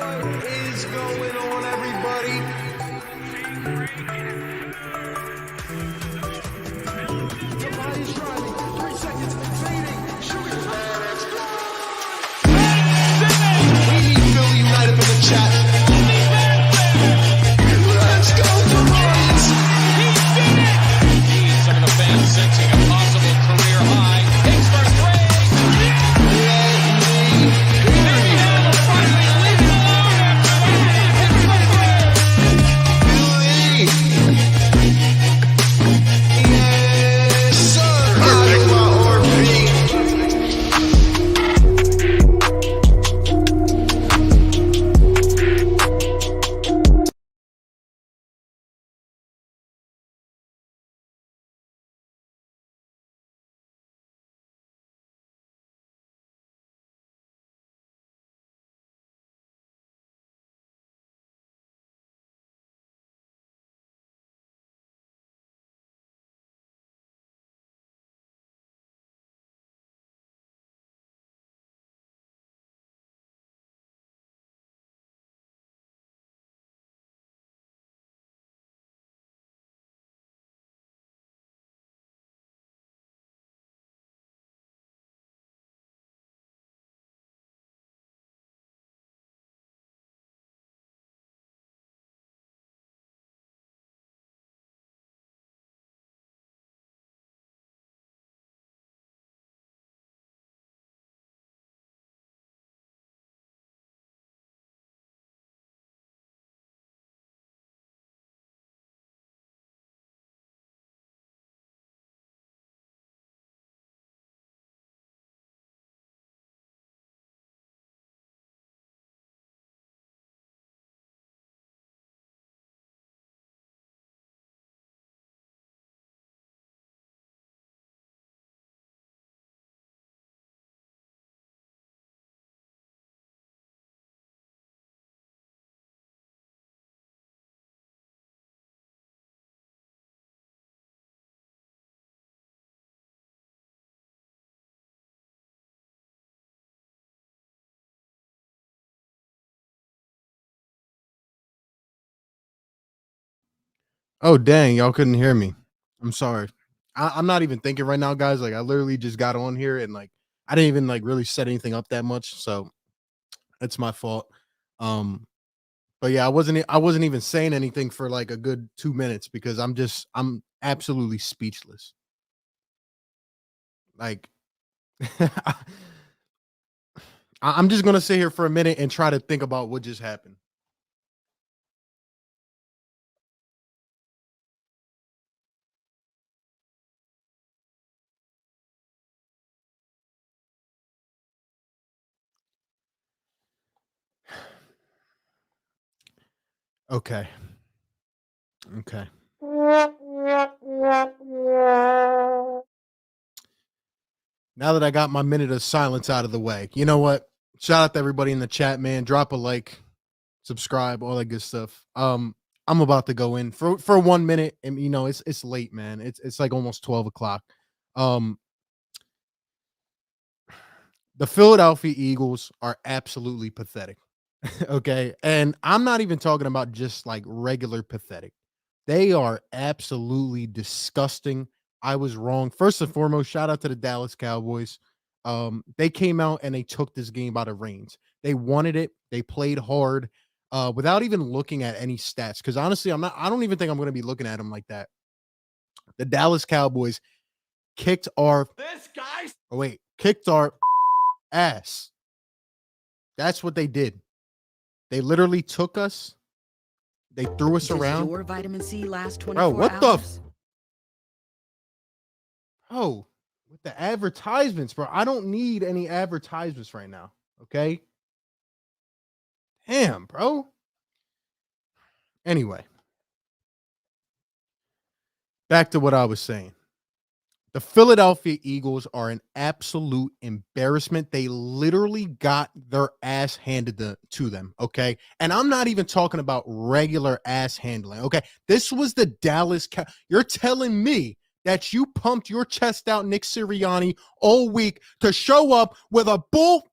What is going on, everybody? Tobias driving, 3 seconds, fading, shooting. We need Philly United in the chat. Let's go, Tobias! Some of the fans sensing a possible career high. Hits for three. Finally leaving alone after that. Hits for three. Yes, sir! Iowa or Oh, dang, y'all couldn't hear me. I'm sorry. I'm not even thinking right now, guys. Like, I literally just got on here and like I didn't even like really set anything up that much. So it's my fault. Um, but yeah, I wasn't even saying anything for like a good 2 minutes because I'm absolutely speechless. Like I'm just gonna sit here for a minute and try to think about what just happened. Okay. Okay. Now that I got my minute of silence out of the way, you know what? Shout out to everybody in the chat, man. Drop a like, subscribe, all that good stuff. I'm about to go in for 1 minute, and you know it's late, man. It's like almost 12 o'clock. Um, the Philadelphia Eagles are absolutely pathetic. Okay, and I'm not even talking about just like regular pathetic. They are absolutely disgusting. I was wrong. First and foremost, shout out to the Dallas Cowboys. They came out and they took this game by the reins. They wanted it. They played hard without even looking at any stats. Because honestly, I don't even think I'm going to be looking at them like that. The Dallas Cowboys kicked our kicked our ass. That's what they did. They literally took us. They threw us Does around. your vitamin C last 24 Bro, what hours? Oh, with the advertisements, bro. I don't need any advertisements right now. Okay. Damn, bro. Anyway, back to what I was saying. The Philadelphia Eagles are an absolute embarrassment. They literally got their ass handed to them. Okay. And I'm not even talking about regular ass handling. Okay. This was the Dallas You're telling me that you pumped your chest out, Nick Sirianni, all week to show up with a bull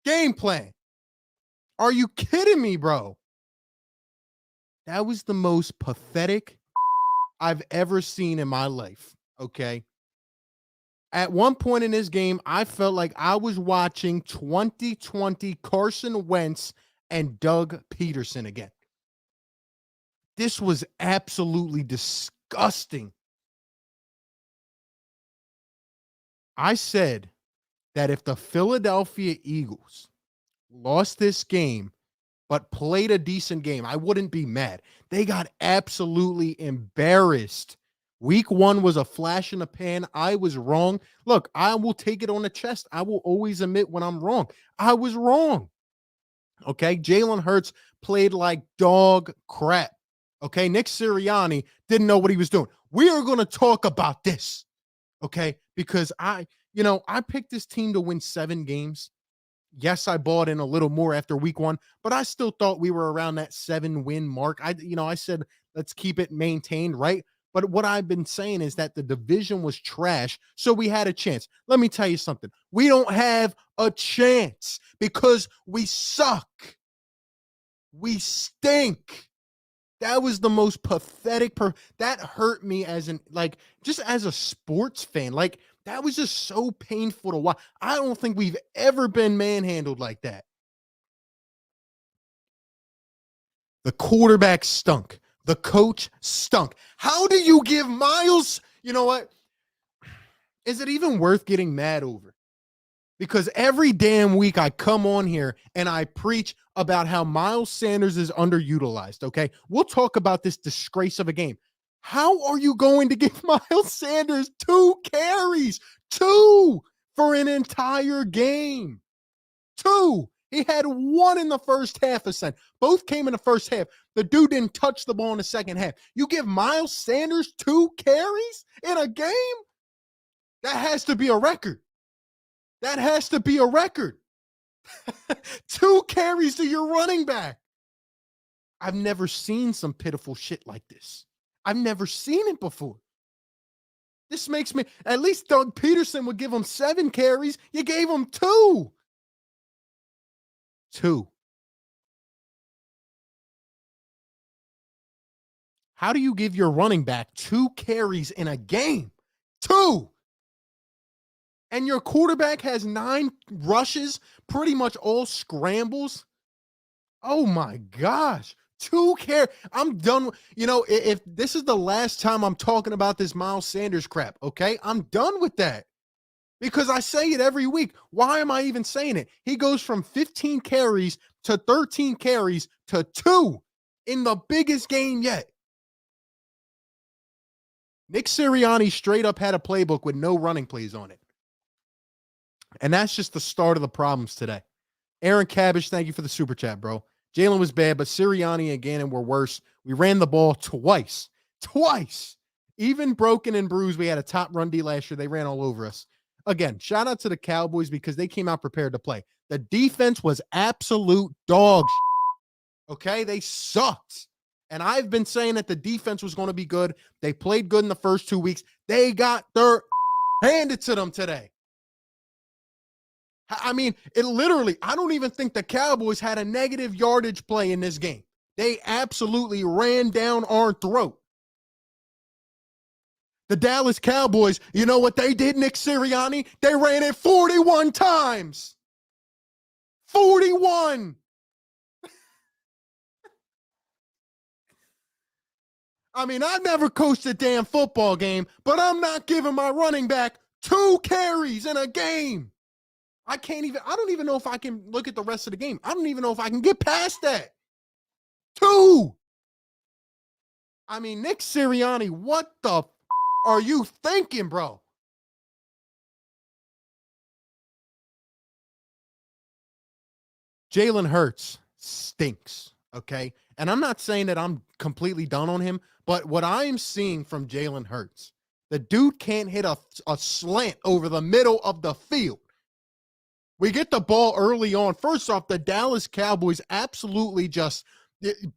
game plan. Are you kidding me, bro? That was the most pathetic I've ever seen in my life. Okay. At one point in this game, I felt like I was watching 2020 Carson Wentz and Doug Peterson again. This was absolutely disgusting. I said that if the Philadelphia Eagles lost this game, but played a decent game, I wouldn't be mad. They got absolutely embarrassed. Week 1 was a flash in the pan. I was wrong. Look, I will take it on the chest. I will always admit when I'm wrong. I was wrong. Okay. Jalen Hurts played like dog crap. Okay. Nick Sirianni didn't know what he was doing. We are going to talk about this. Okay. Because I picked this team to win 7 games. Yes, I bought in a little more after week 1, but I still thought we were around that 7-win mark. I said, let's keep it maintained, right? But what I've been saying is that the division was trash, so we had a chance. Let me tell you something. We don't have a chance because we suck. We stink. That was the most pathetic. That hurt me just as a sports fan. Like, that was just so painful to watch. I don't think we've ever been manhandled like that. The quarterback stunk. The coach stunk. How do you give Miles? You know what? Is it even worth getting mad over? Because every damn week I come on here and I preach about how Miles Sanders is underutilized, okay? We'll talk about this disgrace of a game. How are you going to give Miles Sanders 2 carries? 2 for an entire game. 2. He had 1 in the first half of Sen. Both came in the first half. The dude didn't touch the ball in the second half. You give Miles Sanders 2 carries in a game? That has to be a record. That has to be a record. 2 carries to your running back. I've never seen some pitiful shit like this. I've never seen it before. This makes me, at least Doug Peterson would give him 7 carries. You gave him 2. 2. How do you give your running back 2 carries in a game? 2. And your quarterback has 9 rushes, pretty much all scrambles. Oh my gosh. 2 carries. I'm done. If this is the last time I'm talking about this Miles Sanders crap, okay? I'm done with that. Because I say it every week. Why am I even saying it? He goes from 15 carries to 13 carries to 2 in the biggest game yet. Nick Sirianni straight up had a playbook with no running plays on it. And that's just the start of the problems today. Aaron Cabbage, thank you for the super chat, bro. Jalen was bad, but Sirianni and Gannon were worse. We ran the ball twice. Even broken and bruised, we had a top run D last year. They ran all over us. Again, shout out to the Cowboys because they came out prepared to play. The defense was absolute dog shit. Okay? They sucked. And I've been saying that the defense was going to be good. They played good in the first 2 weeks. They got their handed to them today. I mean, it literally, I don't even think the Cowboys had a negative yardage play in this game. They absolutely ran down our throat. The Dallas Cowboys, you know what they did, Nick Sirianni? They ran it 41 times. 41. I mean, I've never coached a damn football game, but I'm not giving my running back 2 carries in a game. I don't even know if I can look at the rest of the game. I don't even know if I can get past that. 2. I mean, Nick Sirianni, what the are you thinking, bro? Jalen Hurts stinks, okay? And I'm not saying that I'm completely done on him, but what I'm seeing from Jalen Hurts, the dude can't hit a slant over the middle of the field. We get the ball early on. First off, the Dallas Cowboys absolutely just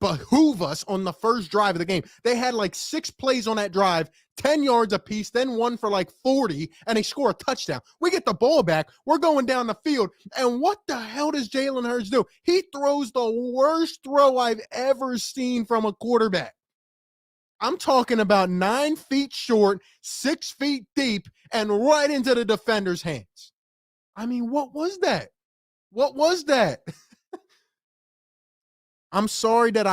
behoove us on the first drive of the game. They had like 6 plays on that drive, 10 yards apiece, then one for like 40, and they score a touchdown. We get the ball back. We're going down the field. And what the hell does Jalen Hurts do? He throws the worst throw I've ever seen from a quarterback. I'm talking about 9 feet short, 6 feet deep, and right into the defender's hands. I mean, what was that? What was that? I'm sorry that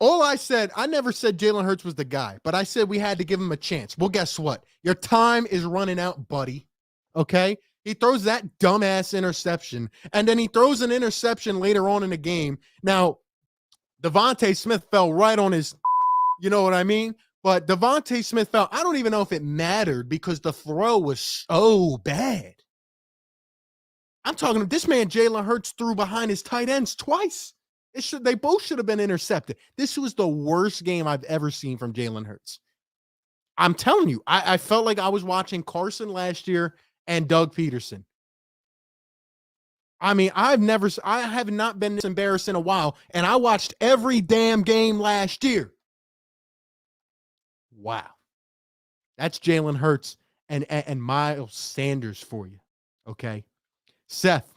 all I said, I never said Jalen Hurts was the guy, but I said we had to give him a chance. Well, guess what? Your time is running out, buddy. Okay? He throws that dumbass interception, and then he throws an interception later on in the game. Now, Devontae Smith fell right on his, you know what I mean? But Devontae Smith fell. I don't even know if it mattered because the throw was so bad. I'm talking, this man, Jalen Hurts, threw behind his tight ends twice. They both should have been intercepted. This was the worst game I've ever seen from Jalen Hurts. I'm telling you, I felt like I was watching Carson last year and Doug Peterson. I mean, I have not been this embarrassed in a while, and I watched every damn game last year. Wow. That's Jalen Hurts and Miles Sanders for you. Okay. Seth,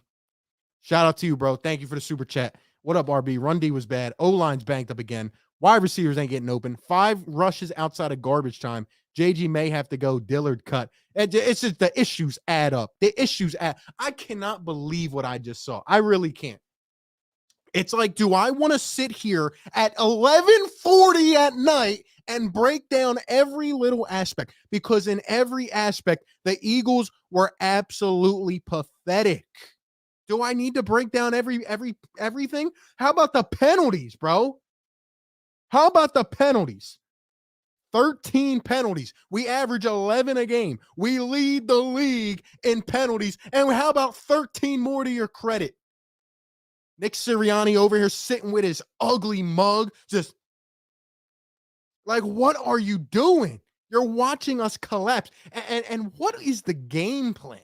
shout out to you, bro. Thank you for the super chat. What up, RB? Run D was bad. O-line's banked up again. Wide receivers ain't getting open. 5 rushes outside of garbage time. JG may have to go. Dillard cut. It's just the issues add up. The issues add. I cannot believe what I just saw. I really can't. It's like, do I want to sit here at 11:40 at night and break down every little aspect? Because in every aspect, the Eagles were absolutely pathetic. Do I need to break down everything? How about the penalties, bro? How about the penalties? 13 penalties. We average 11 a game. We lead the league in penalties. And how about 13 more to your credit? Nick Sirianni over here sitting with his ugly mug. Just like, what are you doing? You're watching us collapse. And what is the game plan?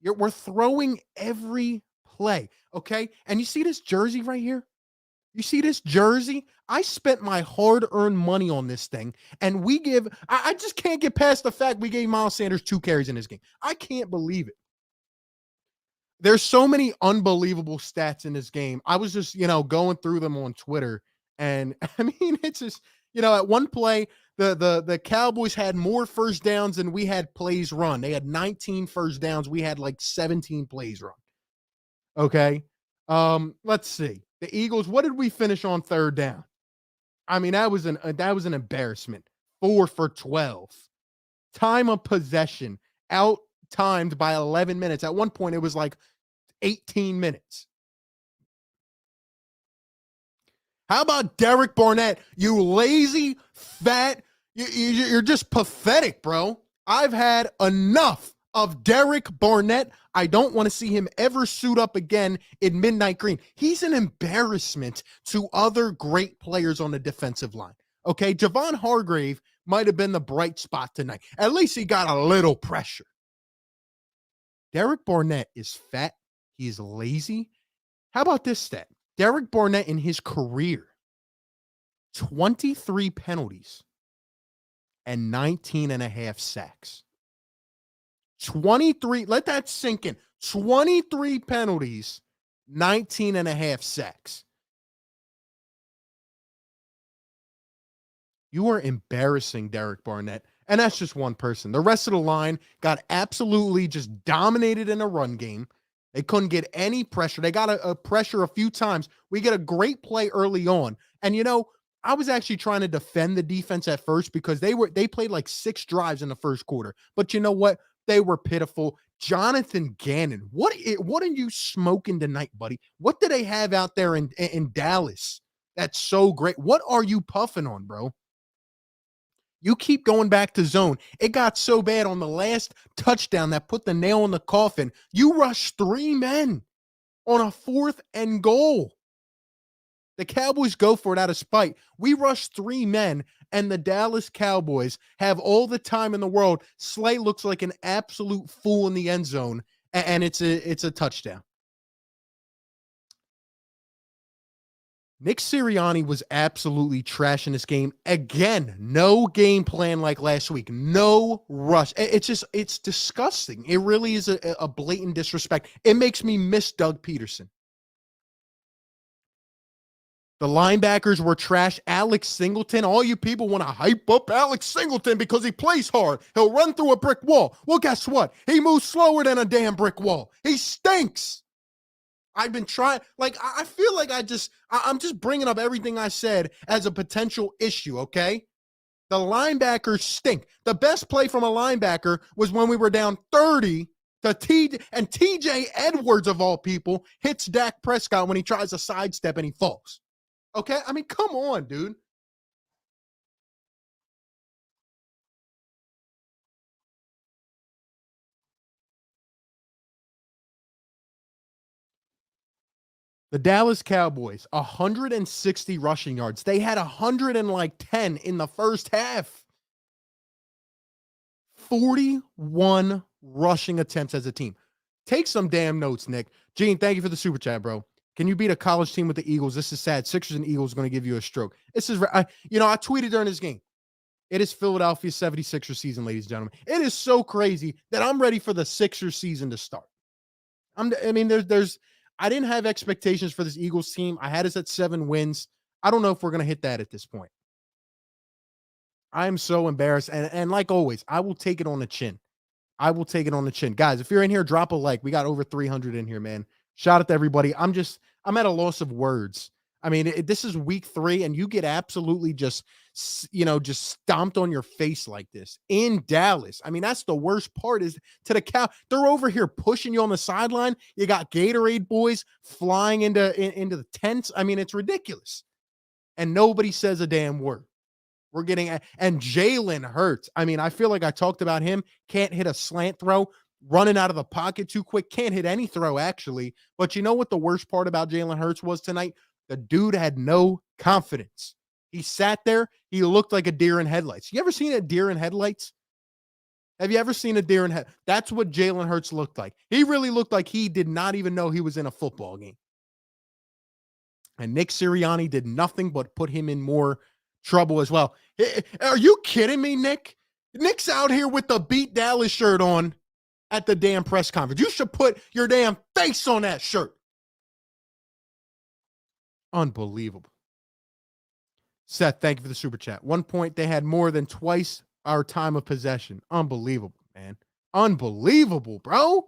We're throwing every play, okay? And you see this jersey right here? You see this jersey? I spent my hard-earned money on this thing, and I just can't get past the fact we gave Miles Sanders 2 carries in this game. I can't believe it. There's so many unbelievable stats in this game. I was just, going through them on Twitter, and I mean, it's just, at one play, the Cowboys had more first downs than we had plays run. They had 19 first downs. We had like 17 plays run. Okay. Let's see. The Eagles, what did we finish on third down? I mean, that was an embarrassment. 4 for 12. Time of possession out timed by 11 minutes. At one point, it was like 18 minutes. How about Derek Barnett? You lazy, fat, you're just pathetic, bro. I've had enough of Derek Barnett. I don't want to see him ever suit up again in midnight green. He's an embarrassment to other great players on the defensive line. Okay, Javon Hargrave might have been the bright spot tonight. At least he got a little pressure. Derek Barnett is fat. He's lazy. How about this stat? Derek Barnett in his career, 23 penalties and 19 and a half sacks. 23, let that sink in. 23 penalties, 19 and a half sacks. You are embarrassing Derek Barnett. And that's just one person. The rest of the line got absolutely just dominated in a run game. They couldn't get any pressure. They got a pressure a few times. We get a great play early on. And, I was actually trying to defend the defense at first because they played like 6 drives in the first quarter. But you know what? They were pitiful. Jonathan Gannon, what are you smoking tonight, buddy? What do they have out there in Dallas that's so great? What are you puffing on, bro? You keep going back to zone. It got so bad on the last touchdown that put the nail in the coffin. You rushed 3 men on a 4th and goal. The Cowboys go for it out of spite. We rushed 3 men, and the Dallas Cowboys have all the time in the world. Slay looks like an absolute fool in the end zone, and it's a touchdown. Nick Sirianni was absolutely trash in this game. Again, no game plan like last week. No rush. It's disgusting. It really is a blatant disrespect. It makes me miss Doug Peterson. The linebackers were trash. Alex Singleton, all you people want to hype up Alex Singleton because he plays hard. He'll run through a brick wall. Well, guess what? He moves slower than a damn brick wall. He stinks. I've been trying, like, I feel like I'm just bringing up everything I said as a potential issue, okay? The linebackers stink. The best play from a linebacker was when we were down 30 to TJ Edwards, of all people, hits Dak Prescott when he tries to sidestep and he falls. Okay? I mean, come on, dude. The Dallas Cowboys, 160 rushing yards. They had 110 in the first half. 41 rushing attempts as a team. Take some damn notes, Nick. Gene, thank you for the super chat, bro. Can you beat a college team with the Eagles? This is sad. Sixers and Eagles are going to give you a stroke. This is, I tweeted during this game. It is Philadelphia 76ers season, ladies and gentlemen. It is so crazy that I'm ready for the Sixers season to start. I didn't have expectations for this Eagles team. I had us at 7 wins. I don't know if we're going to hit that at this point. I am so embarrassed. And like always, I will take it on the chin. I will take it on the chin. Guys, if you're in here, drop a like. We got over 300 in here, man. Shout out to everybody. I'm at a loss of words. I mean, this is week 3, and you get absolutely just stomped on your face like this in Dallas. I mean, that's the worst part is to the cow. They're over here pushing you on the sideline. You got Gatorade boys flying into the tents. I mean, it's ridiculous. And nobody says a damn word. We're getting, and Jalen Hurts. I mean, I feel like I talked about him. Can't hit a slant throw, running out of the pocket too quick. Can't hit any throw, actually. But you know what the worst part about Jalen Hurts was tonight? The dude had no confidence. He sat there. He looked like a deer in headlights. You ever seen a deer in headlights? Have you ever seen a deer in headlights? That's what Jalen Hurts looked like. He really looked like he did not even know he was in a football game. And Nick Sirianni did nothing but put him in more trouble as well. Are you kidding me, Nick? Nick's out here with the Beat Dallas shirt on at the damn press conference. You should put your damn face on that shirt. Unbelievable. Seth, thank you for the super chat. 1 point, they had more than twice our time of possession. Unbelievable, man. Unbelievable, bro.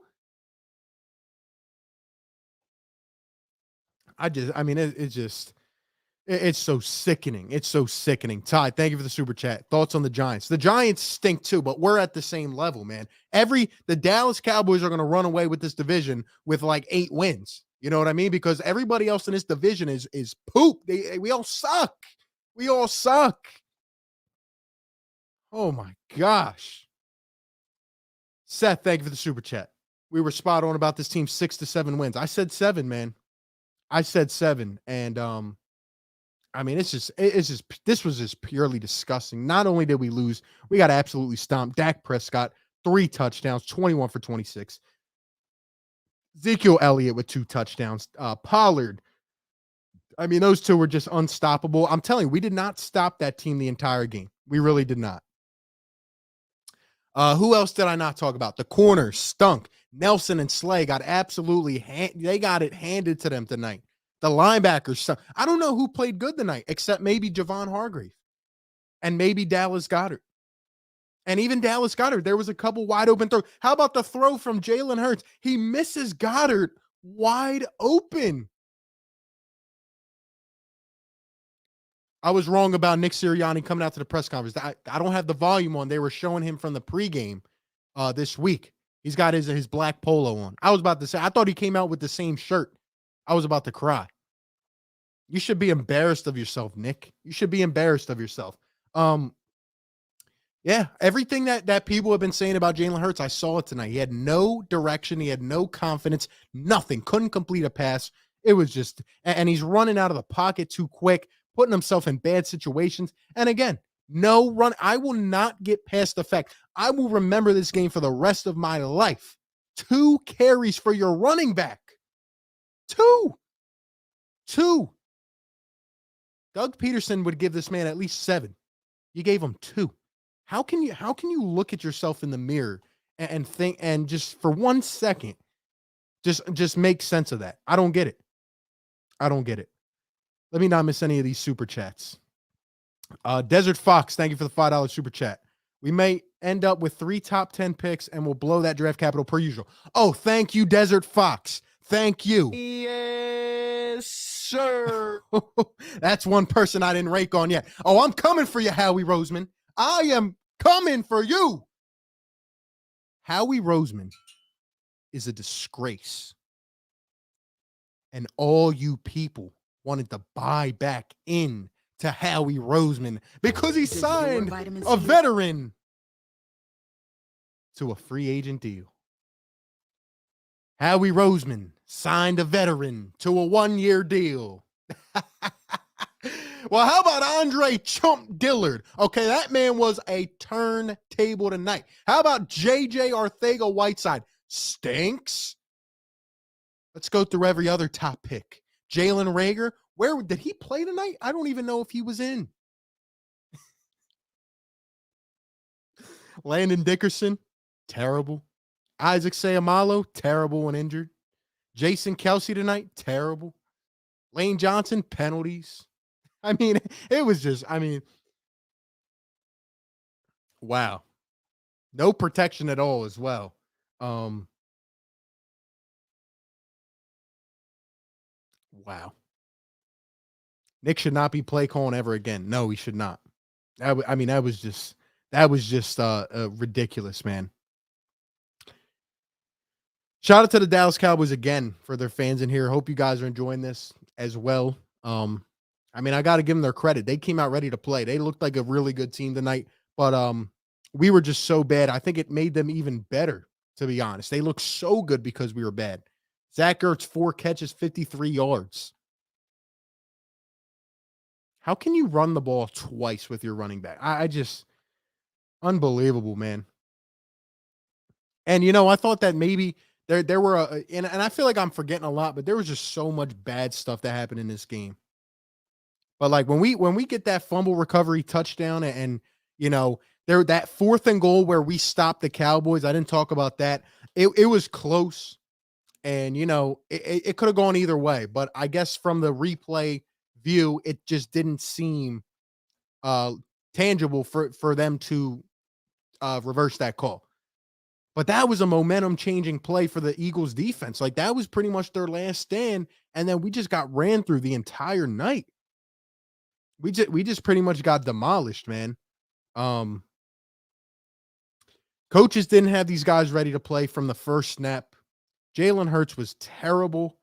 It's so sickening. It's so sickening. Ty, thank you for the super chat. Thoughts on the Giants? The Giants stink too, but we're at the same level, man. The Dallas Cowboys are going to run away with this division with like 8 wins. You know what I mean? Because everybody else in this division is poop. We all suck. We all suck. Oh my gosh. Seth, thank you for the super chat. We were spot on about this team, 6 to 7 wins. I said 7, man. I said 7, and I mean, this was just purely disgusting. Not only did we lose, we got absolutely stomped. Dak Prescott, 3 touchdowns, 21 for 26. Ezekiel Elliott with 2 touchdowns. Pollard. I mean, those two were just unstoppable. I'm telling you, we did not stop that team the entire game. We really did not. Who else did I not talk about? The corners stunk. Nelson and Slay got absolutely they got it handed to them tonight. The linebackers, I don't know who played good tonight, except maybe Javon Hargrave and maybe Dallas Goedert. And even Dallas Goedert, there was a couple wide open throws. How about the throw from Jalen Hurts? He misses Goddard wide open. I was wrong about Nick Sirianni coming out to the press conference. I don't have the volume on. They were showing him from the pregame this week. He's got his black polo on. I was about to say, I thought he came out with the same shirt. I was about to cry. You should be embarrassed of yourself, Nick. You should be embarrassed of yourself. Yeah, everything that people have been saying about Jalen Hurts, I saw it tonight. He had no direction. He had no confidence, nothing. Couldn't complete a pass. It was just, and he's running out of the pocket too quick, putting himself in bad situations. And again, no run. I will not get past the fact. I will remember this game for the rest of my life. 2 carries for your running back. Two. Doug Peterson would give this man at least 7. You gave him 2. How can you look at yourself in the mirror and think, and just for 1 second just make sense of that? I don't get it. I don't get it. Let me not miss any of these super chats. Desert Fox, thank you for the $5 super chat. We may end up with 3 top 10 picks and we'll blow that draft capital per usual. Oh, thank you, Desert Fox. Thank you. Yes, sir. That's one person I didn't rake on yet. Oh, I'm coming for you, Howie Roseman. I am coming for you. Howie Roseman is a disgrace. And all you people wanted to buy back in to Howie Roseman because he signed a veteran to a free agent deal. Howie Roseman signed a veteran to a 1-year deal. Well, how about Andre Chump Dillard? Okay, that man was a turntable tonight. How about JJ Arcega-Whiteside? Stinks. Let's go through every other top pick. Jalen Reagor, where did he play tonight? I don't even know if he was in. Landon Dickerson, terrible. Isaac Seumalo, terrible when injured. Jason Kelsey tonight, terrible. Lane Johnson, penalties. I mean, it was just, wow. No protection at all as well. Wow. Nick should not be play calling ever again. No, he should not. That was just ridiculous, man. Shout out to the Dallas Cowboys again for their fans in here. Hope you guys are enjoying this as well. I got to give them their credit. They came out ready to play. They looked like a really good team tonight, but we were just so bad. I think it made them even better, to be honest. They looked so good because we were bad. Zach Ertz, 4 catches, 53 yards. How can you run the ball twice with your running back? I just, unbelievable, man. And, I thought that maybe there were, and I feel like I'm forgetting a lot, but there was just so much bad stuff that happened in this game. But like when we get that fumble recovery touchdown and there, that 4th and goal where we stopped the Cowboys, I didn't talk about that. It was close and, it could have gone either way, but I guess from the replay view, it just didn't seem tangible for them to reverse that call. But that was a momentum changing play for the Eagles defense. Like that was pretty much their last stand. And then we just got ran through the entire night. We just pretty much got demolished, man. Coaches didn't have these guys ready to play from the first snap. Jalen Hurts was terrible.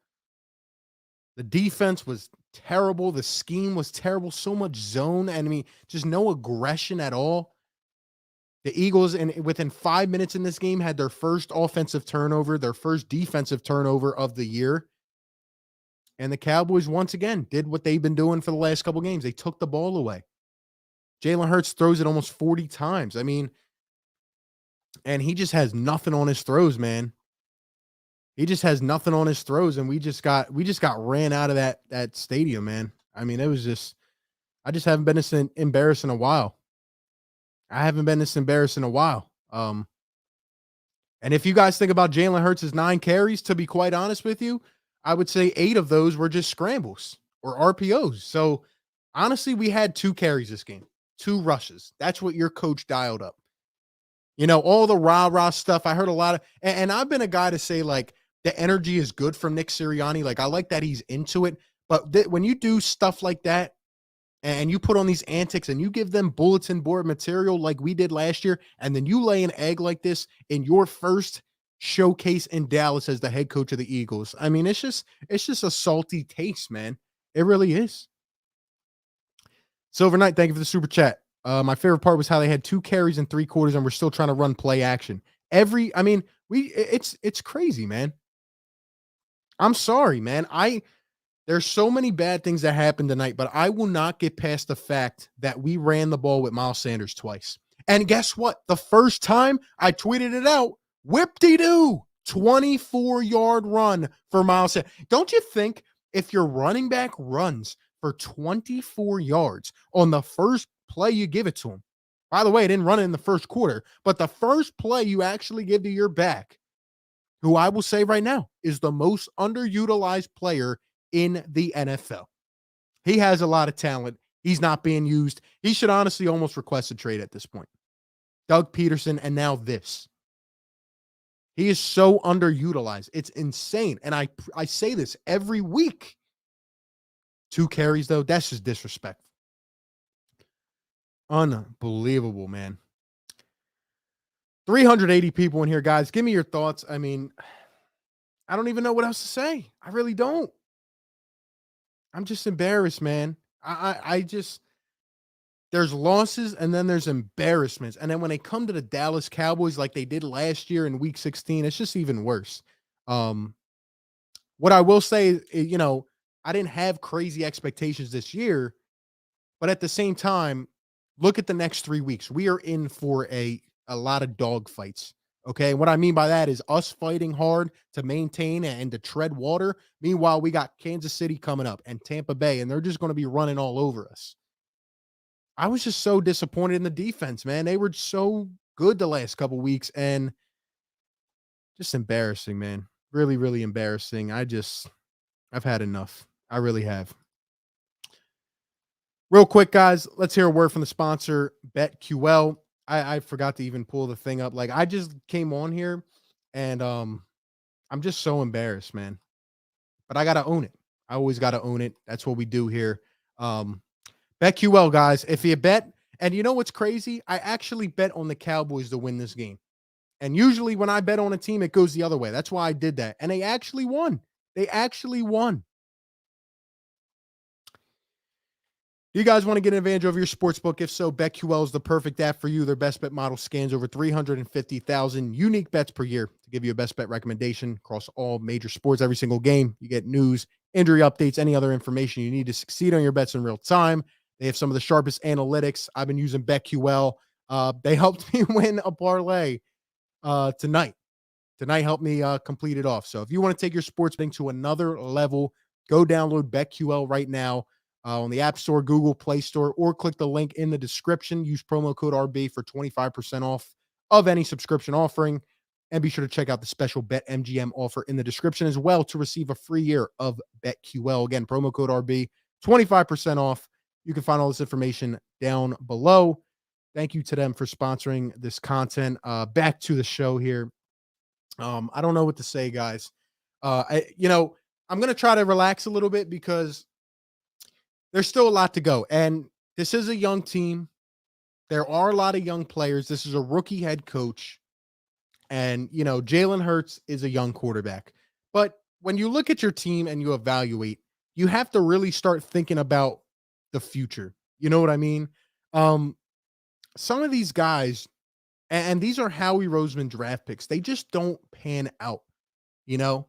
The defense was terrible. The scheme was terrible. So much zone. And just no aggression at all. The Eagles, and within 5 minutes in this game, had their first offensive turnover, their first defensive turnover of the year. And the Cowboys, once again, did what they've been doing for the last couple games. They took the ball away. Jalen Hurts throws it almost 40 times. And he just has nothing on his throws, man. He just has nothing on his throws, and we just got ran out of that stadium, man. It was just, I just haven't been this embarrassed in a while. And if you guys think about Jalen Hurts' 9 carries, to be quite honest with you, I would say 8 of those were just scrambles or RPOs. So honestly, we had 2 carries this game, 2 rushes. That's what your coach dialed up. All the rah-rah stuff. I heard a lot of, and I've been a guy to say like the energy is good from Nick Sirianni. Like I like that he's into it, but when you do stuff like that and you put on these antics and you give them bulletin board material like we did last year, and then you lay an egg like this in your first showcase in Dallas as the head coach of the Eagles. It's just a salty taste, man. It really is. Silver Knight, thank you for the super chat. My favorite part was how they had 2 carries in 3 quarters and we're still trying to run play action. It's crazy, man. I'm sorry, man. There's so many bad things that happened tonight, but I will not get past the fact that we ran the ball with Miles Sanders twice. And guess what? The first time I tweeted it out, whip-de-doo, 24-yard run for Miles Sanders. Don't you think if your running back runs for 24 yards on the first play you give it to him. By the way, it didn't run it in the first quarter, but the first play you actually give to your back, who I will say right now is the most underutilized player in the NFL. He has a lot of talent. He's not being used. He should honestly almost request a trade at this point. Doug Peterson, and now this. He is so underutilized. It's insane. And I say this every week. 2 carries, though, that's just disrespectful. Unbelievable, man. 380 people in here, guys. Give me your thoughts. I mean, I don't even know what else to say. I really don't. I'm just embarrassed, man. I just, there's losses and then there's embarrassments. And then when they come to the Dallas Cowboys like they did last year in week 16, it's just even worse. What I will say, you know, I didn't have crazy expectations this year, but at the same time, look at the next 3 weeks. We are in for a lot of dog fights. Okay. And what I mean by that is us fighting hard to maintain and to tread water. Meanwhile, we got Kansas City coming up and Tampa Bay, and they're just going to be running all over us. I was just so disappointed in the defense, man. They were so good the last couple weeks and just embarrassing, man. Really, really embarrassing. I've had enough. I really have. Real quick, guys, let's hear a word from the sponsor, BetQL. I forgot to even pull the thing up. Like, I just came on here and I'm just so embarrassed, man. But I gotta own it. I always gotta own it. That's what we do here. BetQL, guys. If you bet, and you know what's crazy? I actually bet on the Cowboys to win this game. And usually when I bet on a team, it goes the other way. That's why I did that. And they actually won. They actually won. Do you guys want to get an advantage over your sportsbook? If so, BetQL is the perfect app for you. Their best bet model scans over 350,000 unique bets per year to give you a best bet recommendation across all major sports every single game. You get news, injury updates, any other information you need to succeed on your bets in real time. They have some of the sharpest analytics. I've been using BetQL. They helped me win a parlay tonight. Tonight helped me complete it off. So if you want to take your sports betting to another level, go download BetQL right now. On the App Store, Google Play Store, or click the link in the description. Use promo code RB for 25% off of any subscription offering. And be sure to check out the special BetMGM offer in the description as well to receive a free year of BetQL. Again, promo code RB, 25% off. You can find all this information down below. Thank you to them for sponsoring this content. Back to the show here. I don't know what to say, guys. I'm going to try to relax a little bit because there's still a lot to go. And this is a young team. There are a lot of young players. This is a rookie head coach. And, you know, Jalen Hurts is a young quarterback. But when you look at your team and you evaluate, you have to really start thinking about the future. You know what I mean? Some of these guys, and these are Howie Roseman draft picks, they just don't pan out, you know?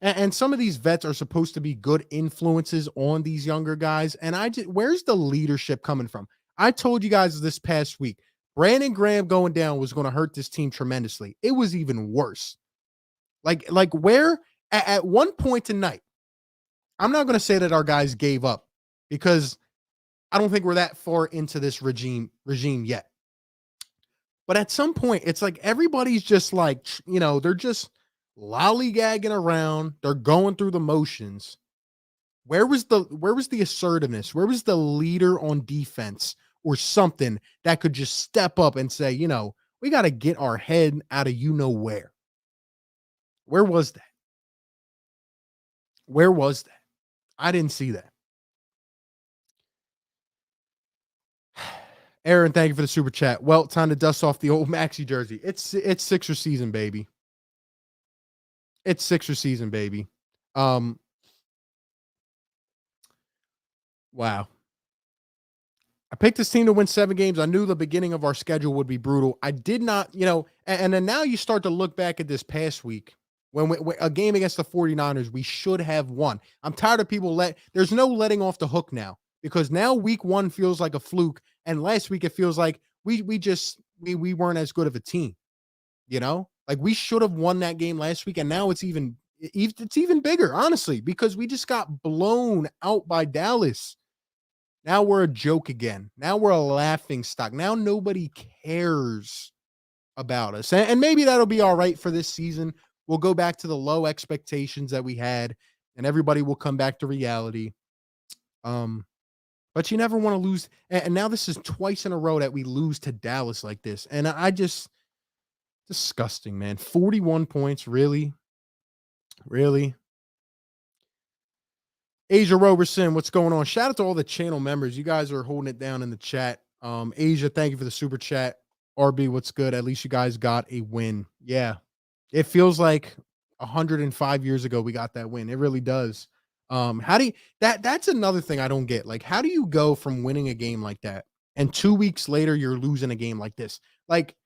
And some of these vets are supposed to be good influences on these younger guys. And where's the leadership coming from? I told you guys this past week, Brandon Graham going down was going to hurt this team tremendously. It was even worse. Like where at one point tonight, I'm not going to say that our guys gave up because I don't think we're that far into this regime yet. But at some point, it's like everybody's just like, you know, they're just lollygagging around. They're going through the motions. Where was the assertiveness? Where was the leader on defense or something that could just step up and say, you know, we got to get our head out of you know where? Where was that? Where was that? I didn't see that. Aaron, thank you for the super chat. Well, time to dust off the old Maxi jersey. It's Sixer season, baby. It's Sixer season, baby. Wow. I picked this team to win 7 games. I knew the beginning of our schedule would be brutal. I did not, you know, and then now you start to look back at this past week when a game against the 49ers, we should have won. I'm tired of people there's no letting off the hook now because now week 1 feels like a fluke. And last week, it feels like we weren't as good of a team, you know? Like we should have won that game last week, and now it's even It's even bigger, honestly, because we just got blown out by Dallas. Now we're a joke again. Now we're a laughing stock. Now nobody cares about us. And maybe that'll be all right for this season. We'll go back to the low expectations that we had, and everybody will come back to reality. But you never want to lose. And now this is twice in a row that we lose to Dallas like this. And I just disgusting, man. 41 points. Really? Really? Asia Roberson, what's going on? Shout out to all the channel members. You guys are holding it down in the chat. Asia, thank you for the super chat. RB, what's good? At least you guys got a win. Yeah. It feels like 105 years ago we got that win. It really does. How do you that's another thing I don't get. Like, how do you go from winning a game like that and 2 weeks later you're losing a game like this? Like,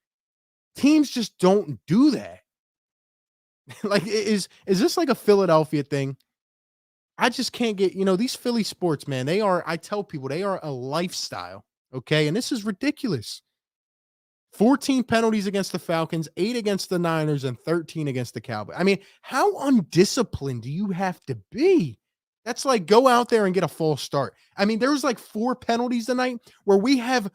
teams just don't do that. Like, is this like a Philadelphia thing? I just can't get, these Philly sports, man. I tell people they are a lifestyle. Okay. And this is ridiculous. 14 penalties against the Falcons, 8 against the Niners, and 13 against the Cowboys. I mean, how undisciplined do you have to be? That's like go out there and get a false start. I mean, there was like 4 penalties tonight where we have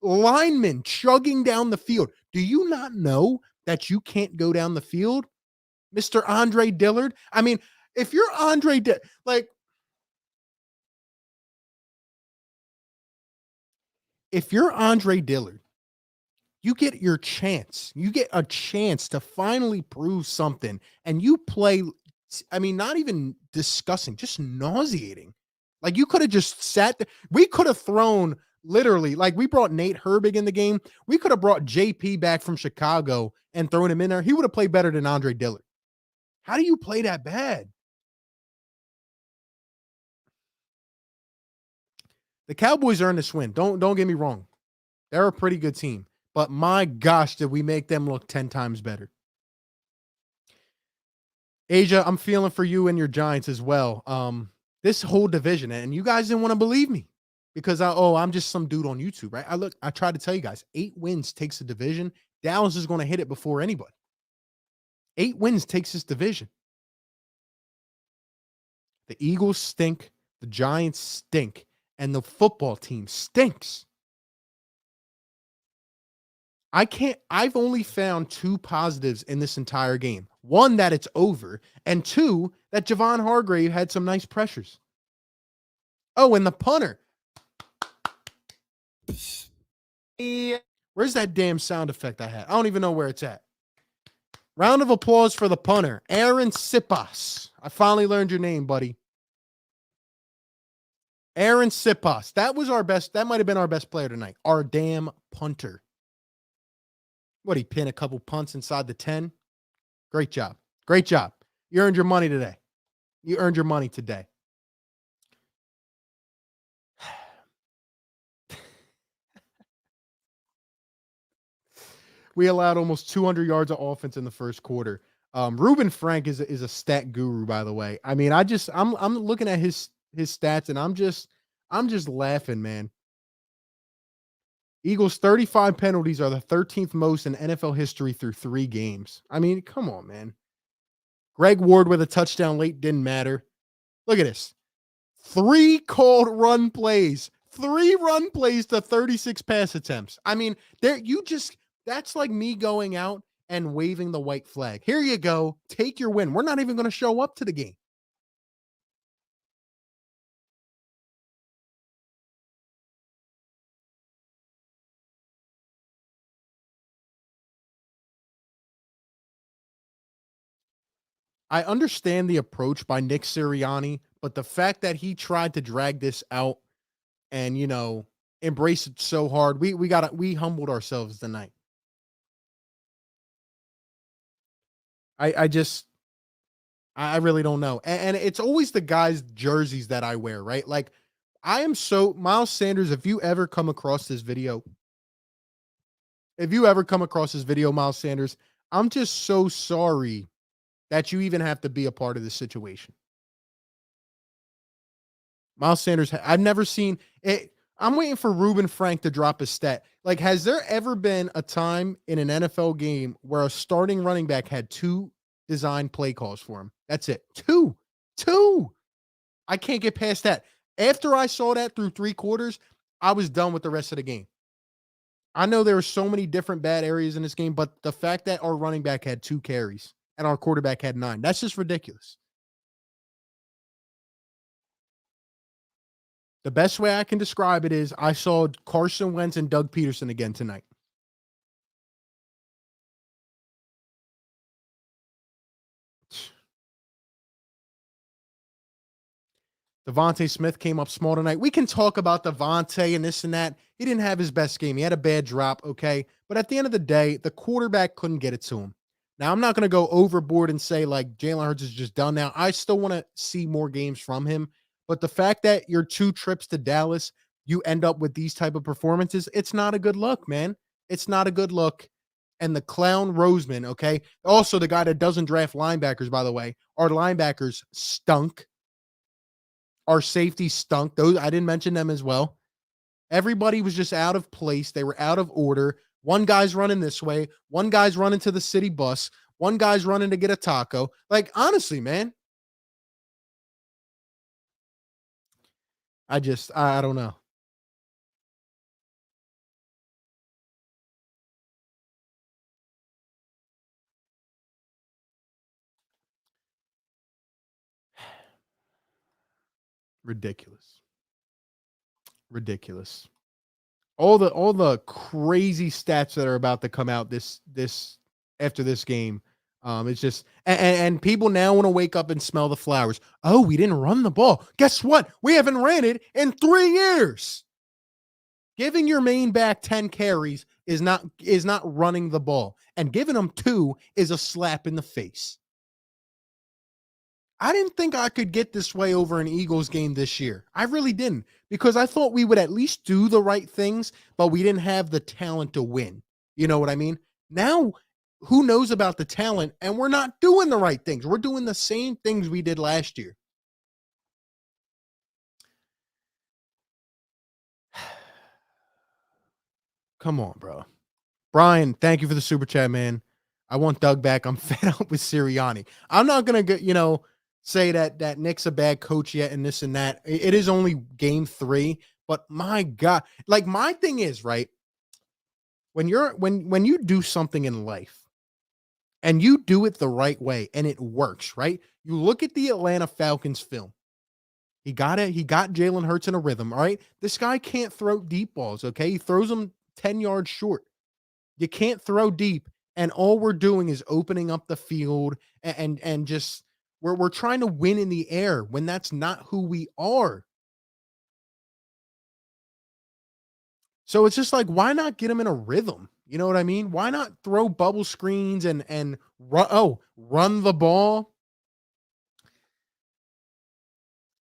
linemen chugging down the field. Do you not know that you can't go down the field, Mr. Andre Dillard? I mean, if you're if you're Andre Dillard, you get your chance. You get a chance to finally prove something, and you play. I mean, not even discussing, just nauseating. Like, you could have just sat there. We could have thrown literally, like, we brought Nate Herbig in the game. We could have brought JP back from Chicago and thrown him in there. He would have played better than Andre Dillard. How do you play that bad? The Cowboys earned this win. Don't get me wrong. They're a pretty good team. But my gosh, did we make them look 10 times better. Asia, I'm feeling for you and your Giants as well. This whole division, and you guys didn't want to believe me because I'm just some dude on YouTube, right? I tried to tell you guys, 8 wins takes the division. Dallas is going to hit it before anybody. 8 wins takes this division. The Eagles stink. The Giants stink. And the football team stinks. I've only found 2 positives in this entire game. 1, that it's over, and 2, that Javon Hargrave had some nice pressures. Oh, and the punter. Where's that damn sound effect I had? I don't even know where it's at. Round of applause for the punter, Aaron Sipas. I finally learned your name, buddy. Aaron Sipas. That was our best. That might have been our best player tonight. Our damn punter. What, he pinned a couple punts inside the 10? Great job. Great job. You earned your money today. You earned your money today. We allowed almost 200 yards of offense in the first quarter. Reuben Frank is a stat guru, by the way. I mean, I'm looking at his stats and I'm just laughing, man. Eagles 35 penalties are the 13th most in NFL history through 3 games. I mean, come on, man. Greg Ward with a touchdown late didn't matter. Look at this. 3 called run plays. 3 run plays to 36 pass attempts. I mean, that's like me going out and waving the white flag. Here you go. Take your win. We're not even going to show up to the game. I understand the approach by Nick Sirianni, but the fact that he tried to drag this out and, embrace it so hard, we humbled ourselves tonight. I really don't know. And it's always the guys' jerseys that I wear, right? Like, Miles Sanders, if you ever come across this video, Miles Sanders, I'm just so sorry that you even have to be a part of this situation. Miles Sanders, I've never seen it. I'm waiting for Reuben Frank to drop a stat. Like, has there ever been a time in an NFL game where a starting running back had 2 designed play calls for him. That's it. Two. I can't get past that. After I saw that through 3 quarters, I was done with the rest of the game. I know there were so many different bad areas in this game, but the fact that our running back had 2 carries and our quarterback had 9, that's just ridiculous. The best way I can describe it is I saw Carson Wentz and Doug Peterson again tonight. Devontae Smith came up small tonight. We can talk about Devontae and this and that. He didn't have his best game. He had a bad drop, okay? But at the end of the day, the quarterback couldn't get it to him. Now, I'm not going to go overboard and say, like, Jalen Hurts is just done now. I still want to see more games from him. But the fact that your 2 trips to Dallas, you end up with these type of performances, it's not a good look, man. It's not a good look. And the clown Roseman, okay? Also, the guy that doesn't draft linebackers, by the way, our linebackers stunk. Our safety stunk. Those I didn't mention them as well. Everybody was just out of place. They were out of order. One guy's running this way. One guy's running to the city bus. One guy's running to get a taco. Like, honestly, man. I don't know. Ridiculous. Ridiculous. All the crazy stats that are about to come out this after this game. It's just and people now want to wake up and smell the flowers. Oh, we didn't run the ball. Guess what? We haven't ran it in 3 years. Giving your main back 10 carries is not running the ball, and giving them 2 is a slap in the face. I didn't think I could get this way over an Eagles game this year. I really didn't, because I thought we would at least do the right things, but we didn't have the talent to win. You know what I mean? Now, who knows about the talent, and we're not doing the right things. We're doing the same things we did last year. Come on, bro. Brian, thank you for the super chat, man. I want Doug back. I'm fed up with Sirianni. I'm not going to say that Nick's a bad coach yet and this and that. It is only game 3, but my God, like, my thing is, right, when you do something in life and you do it the right way and it works, right? You look at the Atlanta Falcons film. He got Jalen Hurts in a rhythm, all right? This guy can't throw deep balls, okay? He throws them 10 yards short. You can't throw deep, and all we're doing is opening up the field and just we're trying to win in the air when that's not who we are. So it's just like, why not get him in a rhythm? You know what I mean? Why not throw bubble screens and run the ball?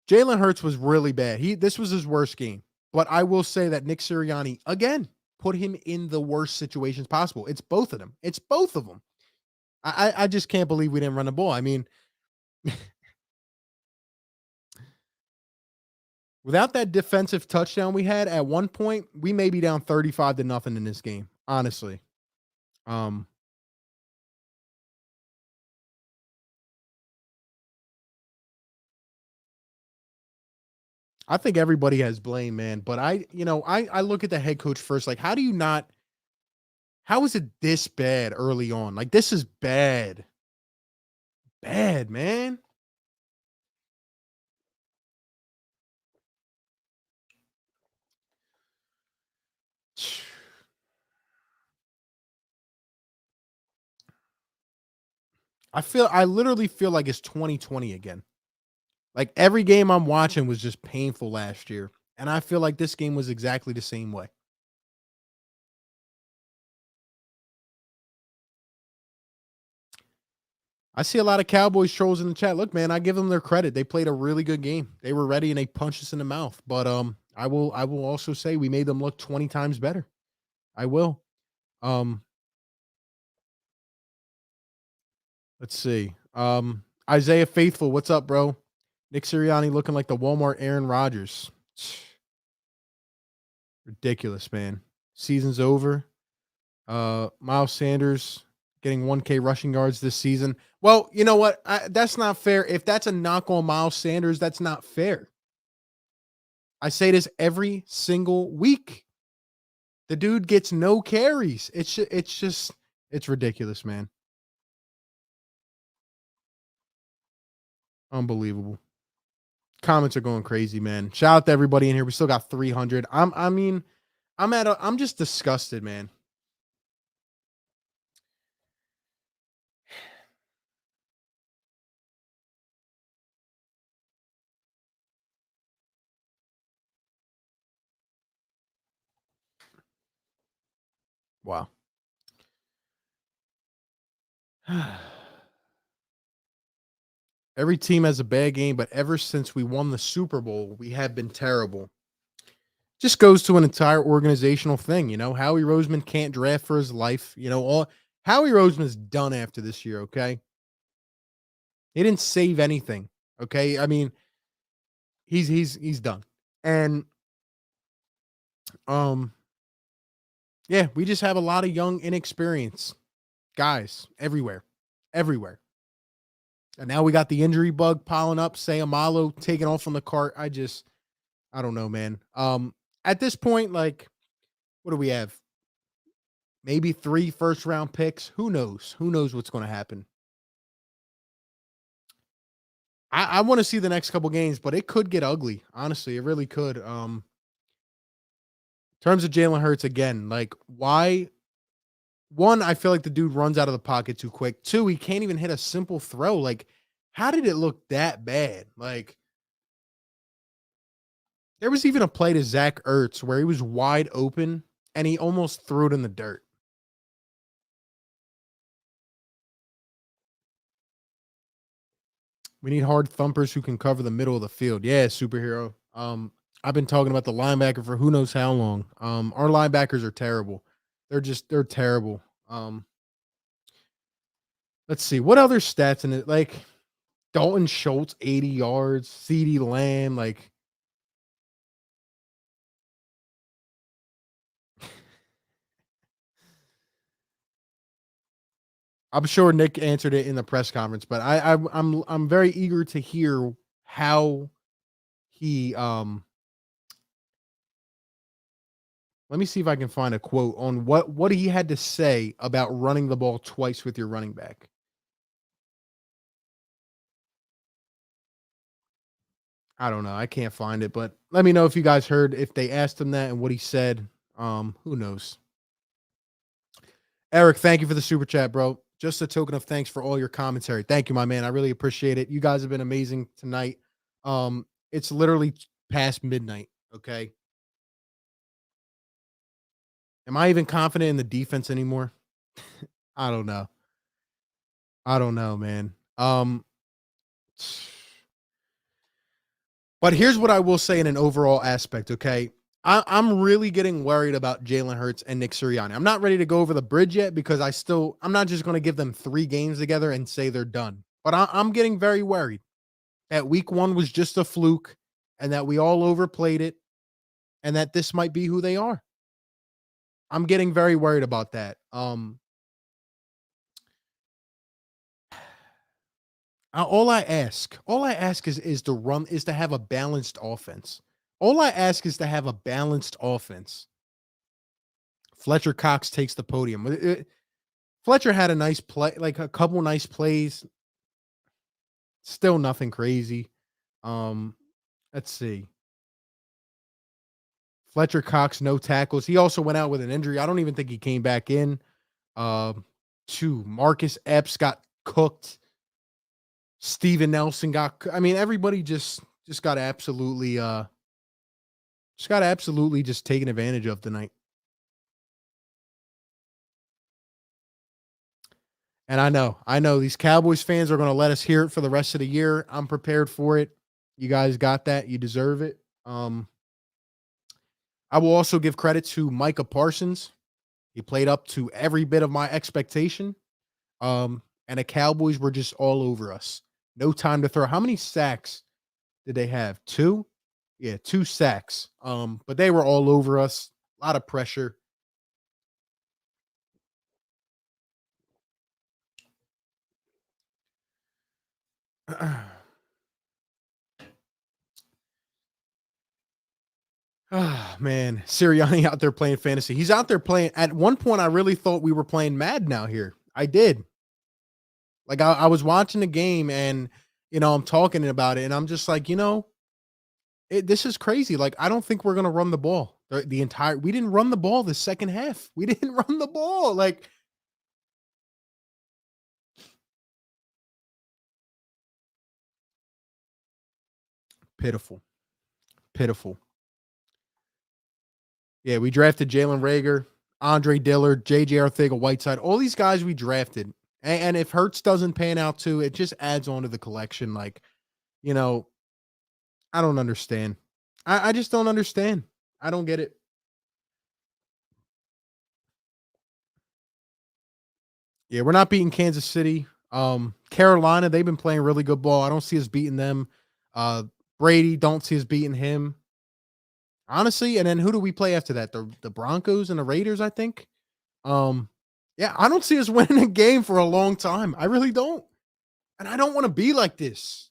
Jalen Hurts was really bad. This was his worst game. But I will say that Nick Sirianni, again, put him in the worst situations possible. It's both of them. It's both of them. I just can't believe we didn't run the ball. I mean, without that defensive touchdown we had at one point, we may be down 35-0 in this game, honestly. I think everybody has blame, man. But I look at the head coach first. Like, how is it this bad early on? Like, this is bad. Bad, man. I literally feel like it's 2020 again. Like, every game I'm watching was just painful last year. And I feel like this game was exactly the same way. I see a lot of Cowboys trolls in the chat. Look, man, I give them their credit. They played a really good game. They were ready and they punched us in the mouth. But I will also say we made them look 20 times better. I will. Let's see. Isaiah Faithful, what's up, bro? Nick Sirianni looking like the Walmart Aaron Rodgers. Ridiculous, man. Season's over. Miles Sanders getting 1K rushing yards this season. Well, you know what? That's not fair. If that's a knock on Miles Sanders, that's not fair. I say this every single week. The dude gets no carries. It's ridiculous, man. Unbelievable. Comments are going crazy, man. Shout out to everybody in here. We still got 300. I'm just disgusted, man. Wow. Every team has a bad game, but ever since we won the Super Bowl, we have been terrible. Just goes to an entire organizational thing. Howie Roseman can't draft for his life. Howie Roseman's done after this year. Okay. He didn't save anything. Okay. I mean, he's done. And, yeah, we just have a lot of young, inexperienced guys everywhere. Everywhere. And now we got the injury bug piling up. Sayamalo taking off on the cart. I don't know, man. At this point, like, what do we have? Maybe 3 first-round picks. Who knows? Who knows what's going to happen? I want to see the next couple games, but it could get ugly. Honestly, it really could. In terms of Jalen Hurts, again, like, why? One, I feel like the dude runs out of the pocket too quick. 2, he can't even hit a simple throw. Like, how did it look that bad? Like, there was even a play to Zach Ertz where he was wide open and he almost threw it in the dirt. We need hard thumpers who can cover the middle of the field. Yeah, superhero. I've been talking about the linebacker for who knows how long. Our linebackers are terrible. They're terrible. Let's see. What other stats in it? Like Dalton Schultz, 80 yards, CeeDee Lamb, like I'm sure Nick answered it in the press conference, but I'm very eager to hear how he let me see if I can find a quote on what he had to say about running the ball twice with your running back. I don't know. I can't find it, but let me know if you guys heard if they asked him that and what he said. Who knows? Eric, thank you for the super chat, bro. Just a token of thanks for all your commentary. Thank you, my man. I really appreciate it. You guys have been amazing tonight. It's literally past midnight. Okay. Am I even confident in the defense anymore? I don't know. I don't know, man. But here's what I will say in an overall aspect, okay? I'm really getting worried about Jalen Hurts and Nick Sirianni. I'm not ready to go over the bridge yet because I'm not just going to give them 3 games together and say they're done. But I'm getting very worried that week 1 was just a fluke and that we all overplayed it and that this might be who they are. I'm getting very worried about that. All I ask is to have a balanced offense. All I ask is to have a balanced offense. Fletcher Cox takes the podium. Fletcher had a nice play, like a couple nice plays. Still nothing crazy. Let's see. Fletcher Cox, no tackles. He also went out with an injury. I don't even think he came back in. Marcus Epps got cooked. Steven Nelson everybody just got absolutely just taken advantage of tonight. And I know these Cowboys fans are going to let us hear it for the rest of the year. I'm prepared for it. You guys got that. You deserve it. I will also give credit to Micah Parsons. He played up to every bit of my expectation. And the Cowboys were just all over us. No time to throw. How many sacks did they have? 2? Yeah, 2 sacks. But they were all over us. A lot of pressure. Ah, man, Sirianni out there playing fantasy. He's out there playing. At one point, I really thought we were playing Madden out here. I did. Like I was watching the game, and I'm talking about it, and I'm just like, this is crazy. Like I don't think we're gonna run the ball the entire. We didn't run the ball the second half. We didn't run the ball. Like pitiful, pitiful. Yeah, we drafted Jalen Rager, Andre Dillard, JJ Arthega-Whiteside, all these guys we drafted. And if Hurts doesn't pan out too, it just adds on to the collection. Like, you know, I don't understand. I just don't understand. I don't get it. Yeah, we're not beating Kansas City. Carolina, they've been playing really good ball. I don't see us beating them. Uh, Brady, don't see us beating him. Honestly, and then who do we play after that? The Broncos and the Raiders, I think. Um, yeah, I don't see us winning a game for a long time. I really don't. And I don't want to be like this.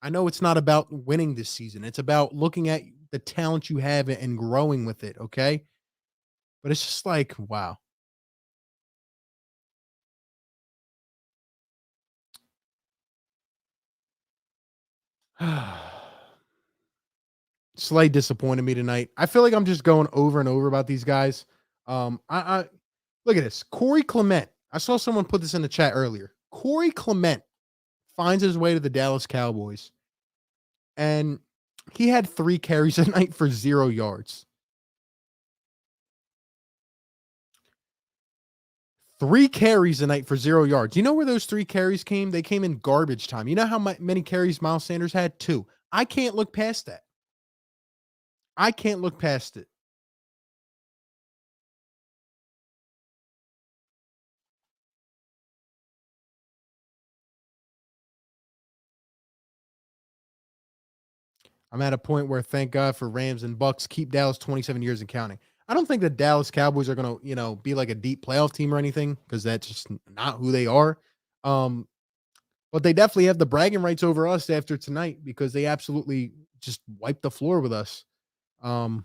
I know it's not about winning this season. It's about looking at the talent you have and growing with it, okay? But it's just like, wow. Slay disappointed me tonight. I feel like I'm just going over and over about these guys. I look at this. Corey Clement. I saw someone put this in the chat earlier. Corey Clement finds his way to the Dallas Cowboys, and he had 3 carries a night for 0 yards. 3 carries a night for 0 yards. You know where those 3 carries came? They came in garbage time. You know how many carries Miles Sanders had? 2. I can't look past that. I can't look past it. I'm at a point where thank God for Rams and Bucks keep Dallas 27 years and counting. I don't think the Dallas Cowboys are going to, be like a deep playoff team or anything because that's just not who they are. Um, but they definitely have the bragging rights over us after tonight because they absolutely just wiped the floor with us. Um,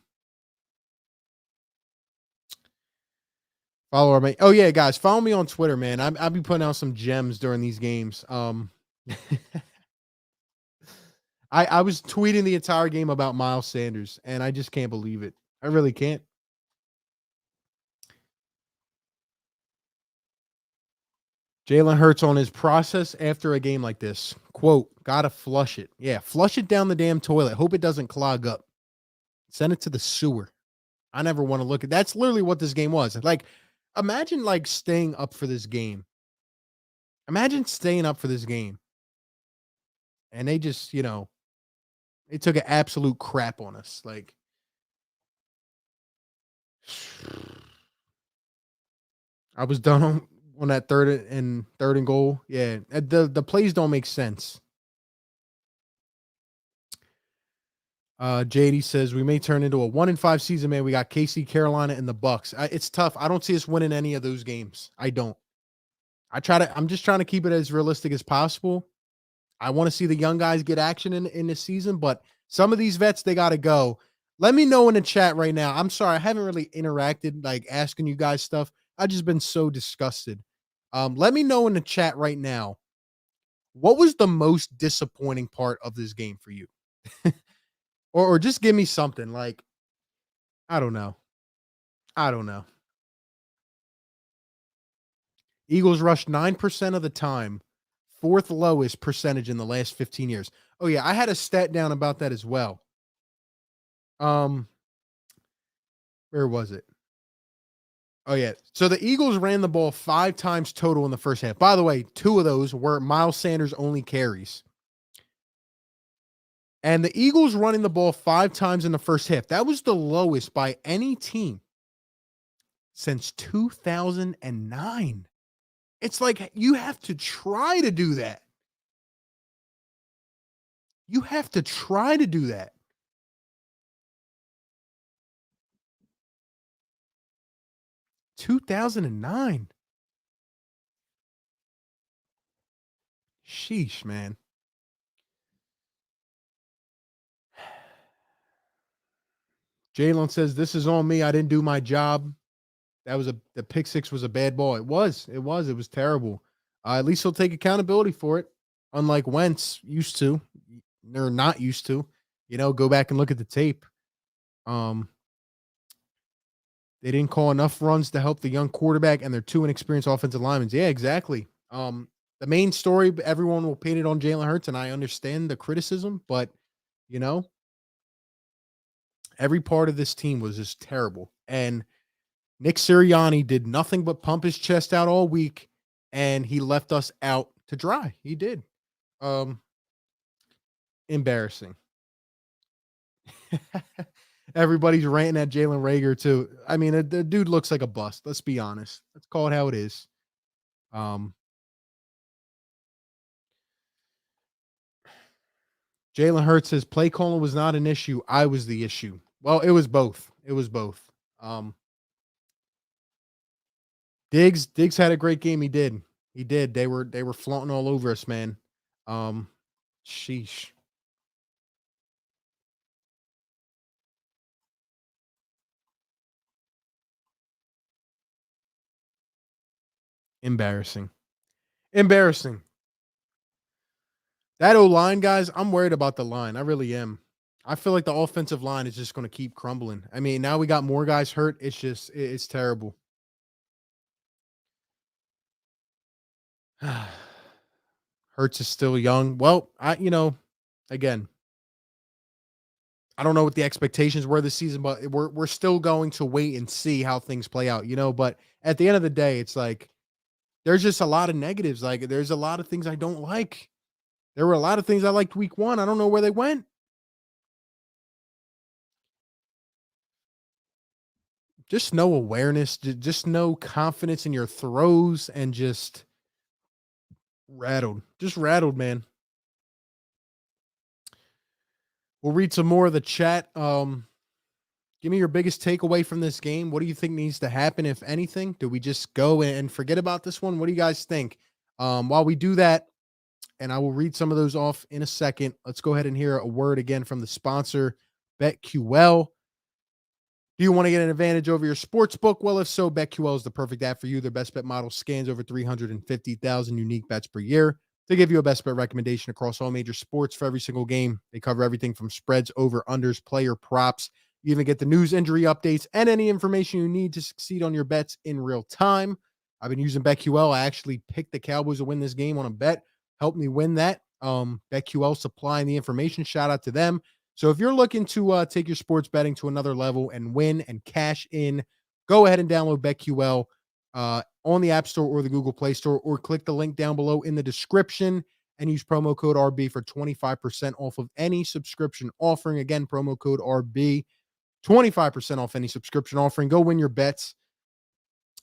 follow me. Oh yeah, guys, follow me on Twitter, man. I'll be putting out some gems during these games. I was tweeting the entire game about Miles Sanders, and I just can't believe it. I really can't. Jalen Hurts on his process after a game like this. Quote, gotta flush it. Yeah, flush it down the damn toilet. Hope it doesn't clog up. Send it to the sewer. I never want to look at that's literally what this game was. Like, imagine like staying up for this game. Imagine staying up for this game. And they just, they took an absolute crap on us. Like I was done on that third and goal. Yeah. The plays don't make sense. JD says we may turn into a 1-5 season, man. We got KC, Carolina, and the Bucks. It's tough. I don't see us winning any of those games. I don't. I'm just trying to keep it as realistic as possible. I want to see the young guys get action in this season, but some of these vets, they got to go. Let me know in the chat right now. I'm sorry, I haven't really interacted, like asking you guys stuff. I've just been so disgusted. Let me know in the chat right now. What was the most disappointing part of this game for you? or just give me something like, I don't know. I don't know. Eagles rushed 9% of the time, 4th lowest percentage in the last 15 years. Oh yeah, I had a stat down about that as well. Where was it? Oh yeah. So the Eagles ran the ball 5 times total in the first half. By the way, 2 of those were Miles Sanders only carries. And the Eagles running the ball 5 times in the first half. That was the lowest by any team since 2009. It's like you have to try to do that. You have to try to do that. 2009. Sheesh, man. Jalen says, "This is on me. I didn't do my job." That was the pick six was a bad ball. It was terrible. At least he'll take accountability for it. Unlike Wentz used to, they're not used to. Go back and look at the tape. Um, they didn't call enough runs to help the young quarterback, and they're too inexperienced offensive linemen. Yeah, exactly. The main story, everyone will paint it on Jalen Hurts, and I understand the criticism, but you know, every part of this team was just terrible. And Nick Sirianni did nothing but pump his chest out all week, and he left us out to dry. He did. Um, Embarrassing. Everybody's ranting at Jalen Reagor too. I mean, the dude looks like a bust. Let's be honest. Let's call it how it is. Um, Jalen Hurts says play calling was not an issue. I was the issue. Well, it was both. It was both. Diggs had a great game. He did. He did. They were flaunting all over us, man. Um, Sheesh. Embarrassing. Embarrassing. That O-line, guys, I'm worried about the line. I really am. I feel like the offensive line is just going to keep crumbling. I mean, now we got more guys hurt. It's terrible. Hurts is still young. Well, again, I don't know what the expectations were this season, but we're still going to wait and see how things play out, but at the end of the day, it's like there's just a lot of negatives. Like there's a lot of things I don't like. There were a lot of things I liked week 1. I don't know where they went. Just no awareness, just no confidence in your throws, and just rattled, man. We'll read some more of the chat. Give me your biggest takeaway from this game. What do you think needs to happen, if anything? Do we just go and forget about this one? What do you guys think? While we do that, and I will read some of those off in a second, let's go ahead and hear a word again from the sponsor, BetQL. Do you want to get an advantage over your sports book? Well, if so, BetQL is the perfect app for you. Their best bet model scans over 350,000 unique bets per year to give you a best bet recommendation across all major sports for every single game. They cover everything from spreads, over, unders, player props. You even get the news, injury updates, and any information you need to succeed on your bets in real time. I've been using BetQL. I actually picked the Cowboys to win this game on a bet. Helped me win that. BetQL supplying the information. Shout out to them. So if you're looking to take your sports betting to another level and win and cash in, go ahead and download BetQL on the App Store or the Google Play Store, or click the link down below in the description and use promo code RB for 25% off of any subscription offering. Again, promo code RB, 25% off any subscription offering. Go win your bets,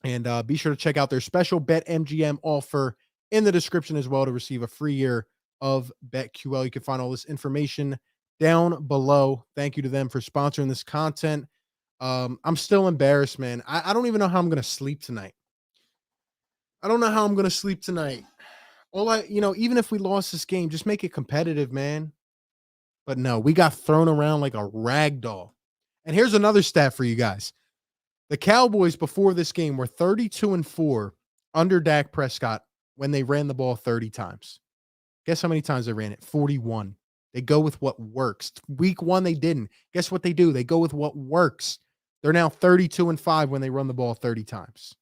and be sure to check out their special BetMGM offer in the description as well to receive a free year of BetQL. You can find all this information down below. Thank you to them for sponsoring this content. I'm still embarrassed, man. I don't even know how I'm going to sleep tonight. I don't know how I'm going to sleep tonight. Even if we lost this game, just make it competitive, man. But no, we got thrown around like a rag doll. And here's another stat for you guys. The Cowboys before this game were 32-4 under Dak Prescott when they ran the ball 30 times. Guess how many times they ran it? 41. They go with what works. Week 1, they didn't. Guess what they do? They go with what works. They're now 32-5 when they run the ball 30 times.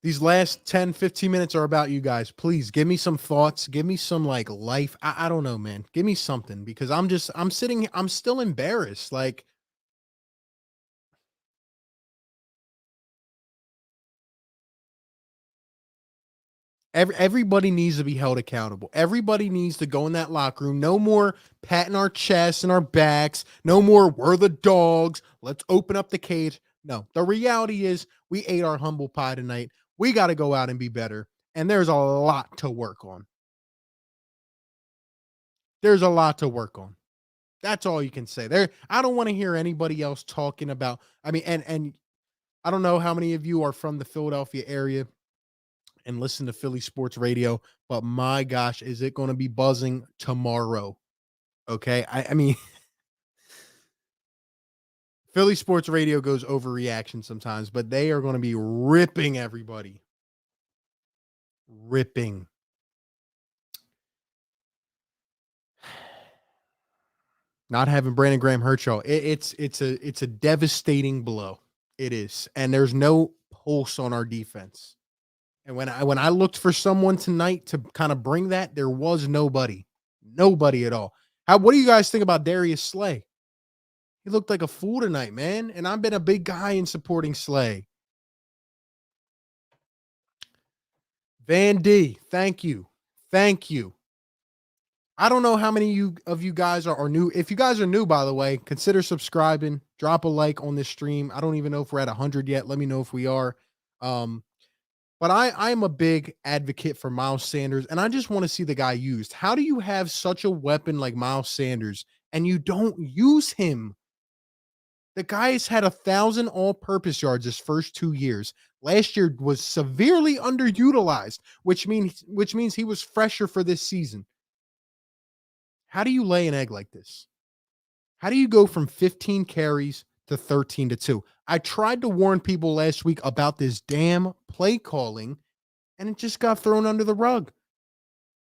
These last 10, 15 minutes are about you guys. Please give me some thoughts. Give me some life. I don't know, man. Give me something, because I'm still embarrassed. Like, everybody needs to be held accountable. Everybody needs to go in that locker room. No more patting our chests and our backs. No more, we're the dogs. Let's open up the cage. No, the reality is we ate our humble pie tonight. We got to go out and be better. And there's a lot to work on. there's a lot to work on. That's all you can say. There, I don't want to hear anybody else talking about. I mean, and I don't know how many of you are from the Philadelphia area and listen to Philly sports radio, but my gosh, is it going to be buzzing tomorrow? Okay. I mean, Philly sports radio goes overreaction sometimes, but they are going to be ripping everybody. Ripping. Not having Brandon Graham hurt y'all. It's a devastating blow. It is. And there's no pulse on our defense. And when I looked for someone tonight to kind of bring that, there was nobody. Nobody at all. What do you guys think about Darius Slay? He looked like a fool tonight, man. And I've been a big guy in supporting Slay. Van D, thank you. Thank you. I don't know how many of you guys are new. If you guys are new, by the way, consider subscribing. Drop a like on this stream. I don't even know if we're at 100 yet. Let me know if we are. But I'm a big advocate for Miles Sanders, and I just want to see the guy used. How do you have such a weapon like Miles Sanders and you don't use him? The guy's had 1,000 all-purpose yards his first 2 years. Last year was severely underutilized, which means he was fresher for this season. How do you lay an egg like this? How do you go from 15 carries to 13 to 2? I tried to warn people last week about this damn play calling, and it just got thrown under the rug.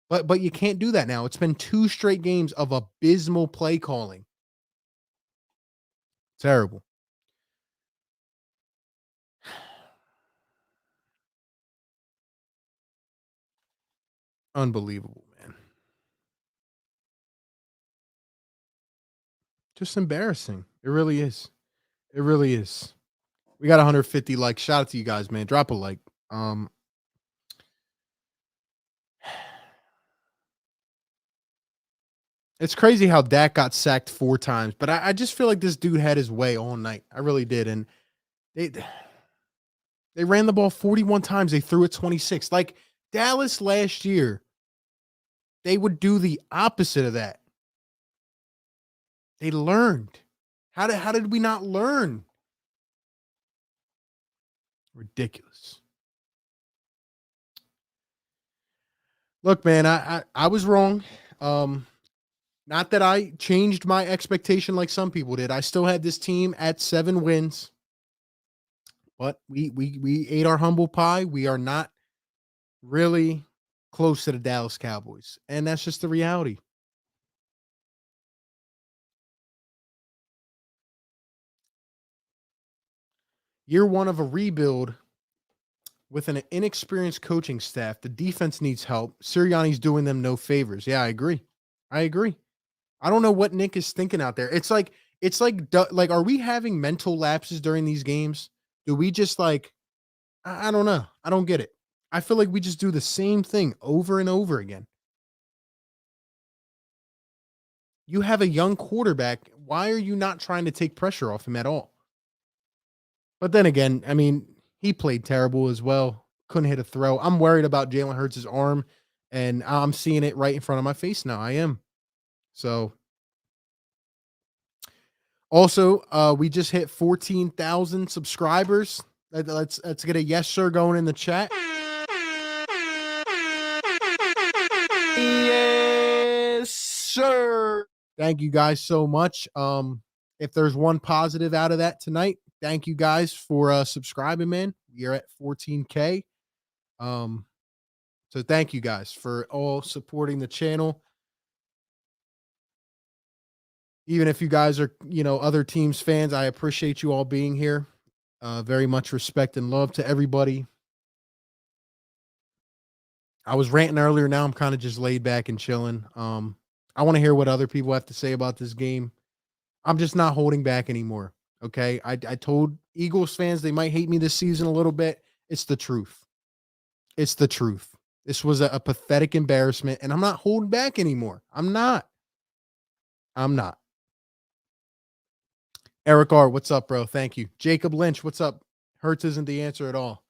But you can't do that now. It's been 2 straight games of abysmal play calling. Terrible. Unbelievable, man. Just embarrassing. It really is. It really is. We got 150 likes. Shout out to you guys, man. Drop a like. It's crazy how Dak got sacked 4 times, but I just feel like this dude had his way all night. I really did. And they ran the ball 41 times. They threw it 26. Like Dallas last year, they would do the opposite of that. They learned. How did we not learn? Ridiculous. Look, man, I was wrong. Not that I changed my expectation like some people did. I still had this team at 7 wins. But we ate our humble pie. We are not really close to the Dallas Cowboys. And that's just the reality. Year 1 of a rebuild with an inexperienced coaching staff. The defense needs help. Sirianni's doing them no favors. Yeah, I agree. I don't know what Nick is thinking out there. It's like, are we having mental lapses during these games? Do we just I don't know. I don't get it. I feel like we just do the same thing over and over again. You have a young quarterback. Why are you not trying to take pressure off him at all? But then again, I mean, he played terrible as well. Couldn't hit a throw. I'm worried about Jalen Hurts' arm, and I'm seeing it right in front of my face now. I am. So, also, we just hit 14,000 subscribers. Let's get a yes sir going in the chat. Yes, sir. Thank you guys so much. If there's one positive out of that tonight, thank you guys for subscribing, man. We are at 14K. So thank you guys for all supporting the channel. Even if you guys are, other teams fans, I appreciate you all being here. Very much respect and love to everybody. I was ranting earlier. Now I'm kind of just laid back and chilling. I want to hear what other people have to say about this game. I'm just not holding back anymore. Okay. I told Eagles fans they might hate me this season a little bit. It's the truth. It's the truth. This was a pathetic embarrassment, and I'm not holding back anymore. I'm not. Eric R, what's up, bro? Thank you. Jacob Lynch, what's up? Hurts isn't the answer at all.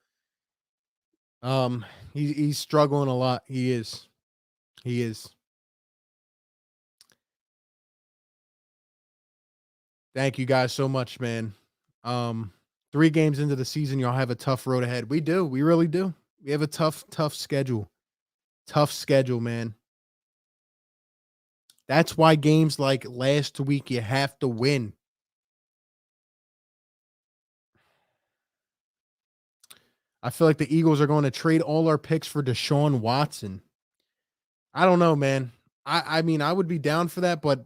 He's struggling a lot. He is. Thank you guys so much, man. 3 games into the season, y'all have a tough road ahead. We do. We really do. We have a tough schedule. Tough schedule, man. That's why games like last week you have to win. I feel like the Eagles are going to trade all our picks for Deshaun Watson. I don't know, man. I mean, I would be down for that, but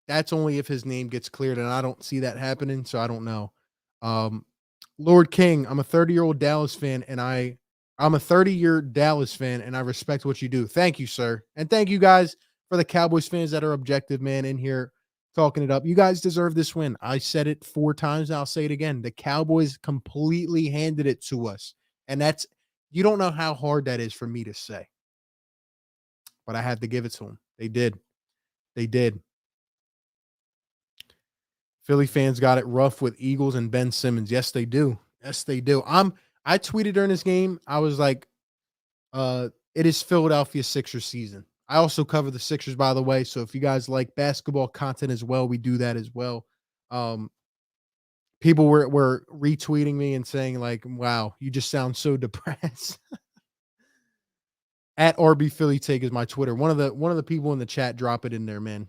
that's only if his name gets cleared, and I don't see that happening, so I don't know. Um, Lord King, I'm a 30-year-old Dallas fan, and I'm a 30-year Dallas fan, and I respect what you do. Thank you, sir. And thank you guys for the Cowboys fans that are objective, man, in here talking it up. You guys deserve this win. I said it 4 times, and I'll say it again. The Cowboys completely handed it to us. And that's you don't know how hard that is for me to say. But I had to give it to them. They did. They did. Philly fans got it rough with Eagles and Ben Simmons. Yes, they do. Yes, they do. I tweeted during this game. I was like, it is Philadelphia Sixers season. I also cover the Sixers, by the way. So if you guys like basketball content as well, we do that as well. People were retweeting me and saying, like, wow, you just sound so depressed. At RB Philly Take is my Twitter. One of the people in the chat, drop it in there, man.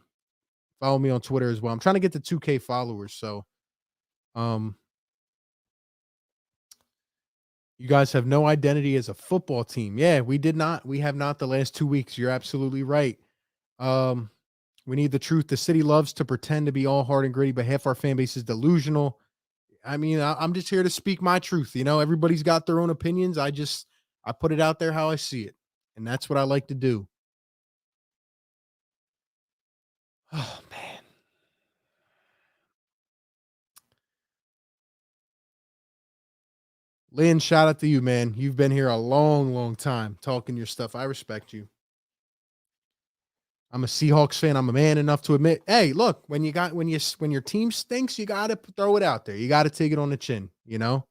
Follow me on Twitter as well. I'm trying to get to 2K followers. So you guys have no identity as a football team. Yeah, we did not. We have not the last 2 weeks. You're absolutely right. We need the truth. The city loves to pretend to be all hard and gritty, but half our fan base is delusional. I mean, I'm just here to speak my truth. You know, everybody's got their own opinions. I put it out there how I see it. And that's what I like to do. Oh, man. Lynn, shout out to you, man. You've been here a long, long time talking your stuff. I respect you. I'm a Seahawks fan. I'm a man enough to admit, hey, look, when your team stinks, you got to throw it out there. You got to take it on the chin, you know?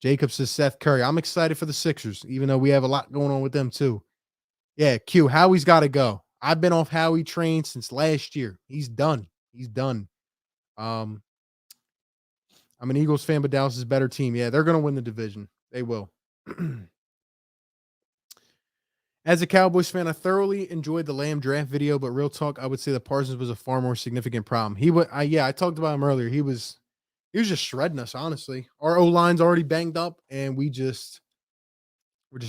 Jacob says Seth Curry. I'm excited for the Sixers, even though we have a lot going on with them too. Yeah, Q, Howie's got to go. I've been off Howie train since last year. He's done. He's done. I'm an Eagles fan, but Dallas is a better team. Yeah, they're going to win the division. They will. As a Cowboys fan, I thoroughly enjoyed the Lamb draft video, but real talk, I would say that Parsons was a far more significant problem. I talked about him earlier. He was just shredding us, honestly. Our O-line's already banged up, and we're just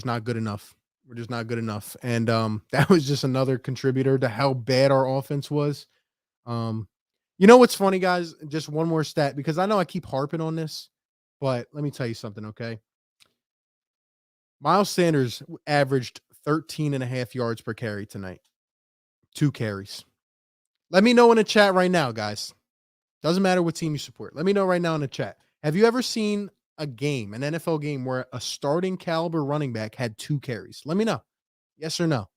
not good enough. We're just not good enough. And that was just another contributor to how bad our offense was. You know what's funny, guys? Just one more stat, because I know I keep harping on this, but let me tell you something, okay? Miles Sanders averaged 13.5 yards per carry tonight. 2 carries. Let me know in the chat right now, guys. Doesn't matter what team you support. Let me know right now in the chat. Have you ever seen a game, an NFL game, where a starting caliber running back had 2 carries? Let me know. Yes or no?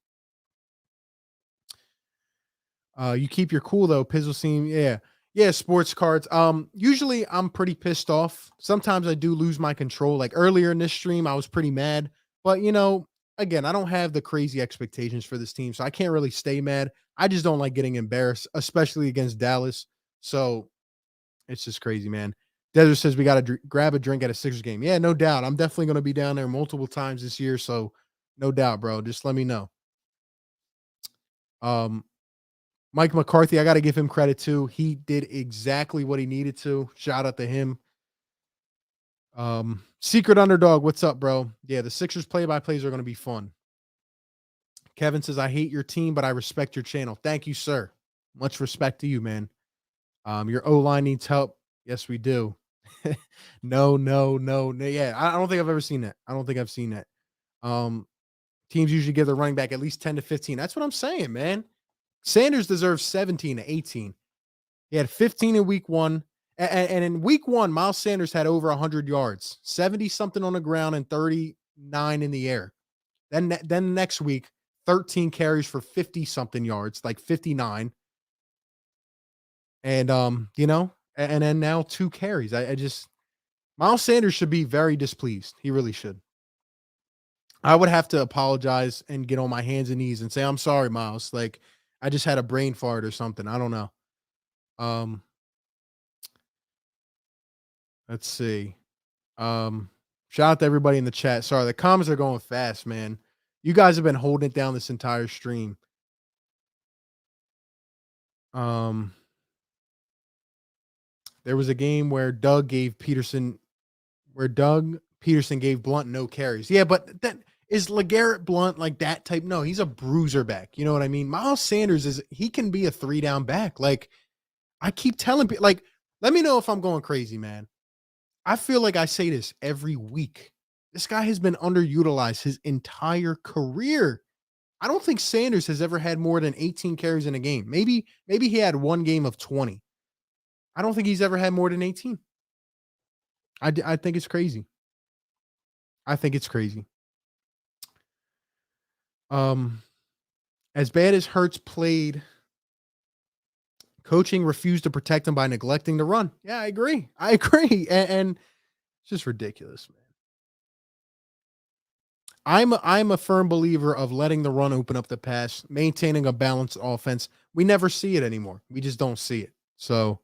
You keep your cool though. Pizzle seem, yeah. Yeah, sports cards. Usually I'm pretty pissed off. Sometimes I do lose my control. Like earlier in this stream, I was pretty mad. But you know, again, I don't have the crazy expectations for this team, so I can't really stay mad. I just don't like getting embarrassed, especially against Dallas. So it's just crazy, man. Desert says we got to grab a drink at a Sixers game. Yeah, no doubt. I'm definitely going to be down there multiple times this year. So no doubt, bro. Just let me know. Mike McCarthy, I got to give him credit too. He did exactly what he needed to. Shout out to him. Secret Underdog, what's up, bro? Yeah, the Sixers play-by-plays are going to be fun. Kevin says, I hate your team, but I respect your channel. Thank you, sir. Much respect to you, man. Your O-line needs help. Yes, we do. No. Yeah, I don't think I've ever seen that. I don't think I've seen that. Teams usually give their running back at least 10 to 15. That's what I'm saying, man. Sanders deserves 17 to 18. He had 15 in week 1. And in week 1, Miles Sanders had over 100 yards, 70 something on the ground and 39 in the air. Then next week, 13 carries for 50 something yards, like 59. And you know, and then now 2 carries. I just Miles Sanders should be very displeased. He really should. I would have to apologize and get on my hands and knees and say, I'm sorry, Miles. Like, I just had a brain fart or something. I don't know. Let's see. Shout out to everybody in the chat. Sorry, the comments are going fast, man. You guys have been holding it down this entire stream. There was a game where Doug Peterson gave Blunt no carries. Yeah, but that is LeGarrette Blunt like that type? No, he's a bruiser back. You know what I mean? Miles Sanders he can be a 3-down back. Like I keep telling people, like, let me know if I'm going crazy, man. I feel like I say this every week. This guy has been underutilized his entire career. I don't think Sanders has ever had more than 18 carries in a game. Maybe he had one game of 20. I don't think he's ever had more than 18. I think it's crazy. I think it's crazy. As bad as Hurts played, coaching refused to protect him by neglecting the run. Yeah, I agree. And it's just ridiculous, man. I'm a firm believer of letting the run open up the pass, maintaining a balanced offense. We never see it anymore. We just don't see it. So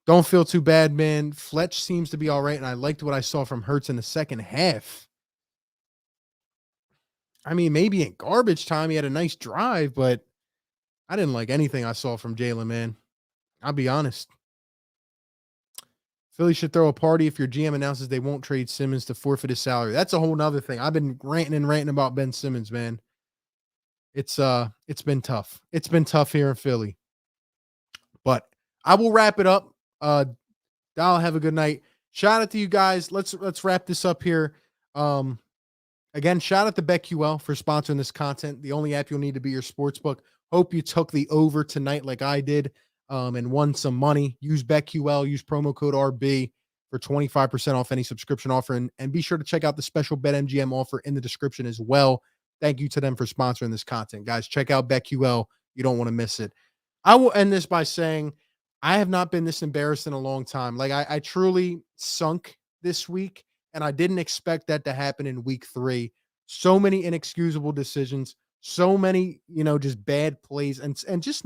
don't feel too bad, man. Fletch seems to be all right, and I liked what I saw from Hurts in the second half. I mean, maybe in garbage time he had a nice drive, but I didn't like anything I saw from JALEN, man. I'll be honest. Philly should throw a party if your GM announces they won't trade Simmons to forfeit his salary. That's a whole nother thing. I've been ranting about Ben Simmons, man. It's been tough. It's been tough here in Philly. But I will wrap it up. Dal, have a good night. Shout out to you guys. Let's wrap this up here. Again, shout out to BetQL for sponsoring this content. The only app you'll need to be your sportsbook. Hope you took the over tonight like I did and won some money. Use BetQL. Use promo code RB for 25% off any subscription offer. And be sure to check out the special BetMGM offer in the description as well. Thank you to them for sponsoring this content. Guys, check out BetQL. You don't want to miss it. I will end this by saying I have not been this embarrassed in a long time. Like I truly sunk this week. And I didn't expect that to happen in week 3. So many inexcusable decisions, so many, just bad plays and just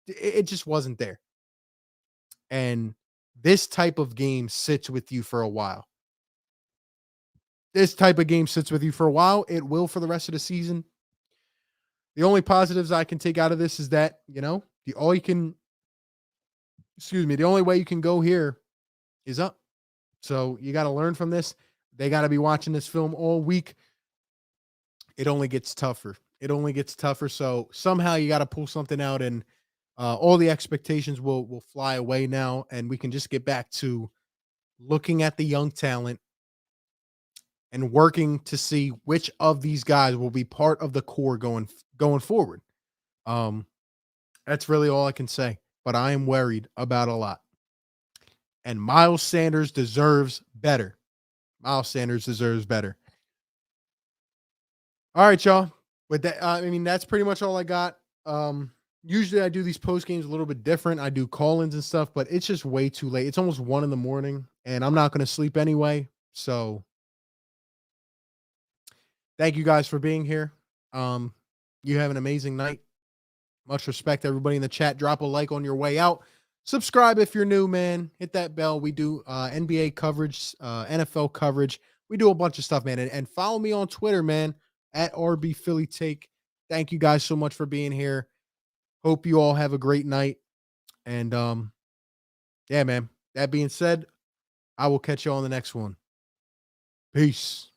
it just wasn't there. And this type of game sits with you for a while. It will for the rest of the season. The only positives I can take out of this is that, the only way you can go here is up. So you got to learn from this. They got to be watching this film all week. It only gets tougher. So somehow you got to pull something out, and all the expectations will fly away now, and we can just get back to looking at the young talent and working to see which of these guys will be part of the core going forward. That's really all I can say. But I am worried about a lot. And Miles Sanders deserves better. All right, y'all. With that, that's pretty much all I got. Usually I do these post games a little bit different. I do call-ins and stuff, but it's just way too late. It's almost 1 a.m, and I'm not going to sleep anyway. So thank you guys for being here. You have an amazing night. Much respect to everybody in the chat. Drop a like on your way out. Subscribe if you're new, man. Hit that bell. We do NBA coverage, NFL coverage. We do a bunch of stuff, man. And follow me on Twitter, man, at RB Philly Take. Thank you guys so much for being here. Hope you all have a great night. And yeah, man. That being said, I will catch you on the next one. Peace.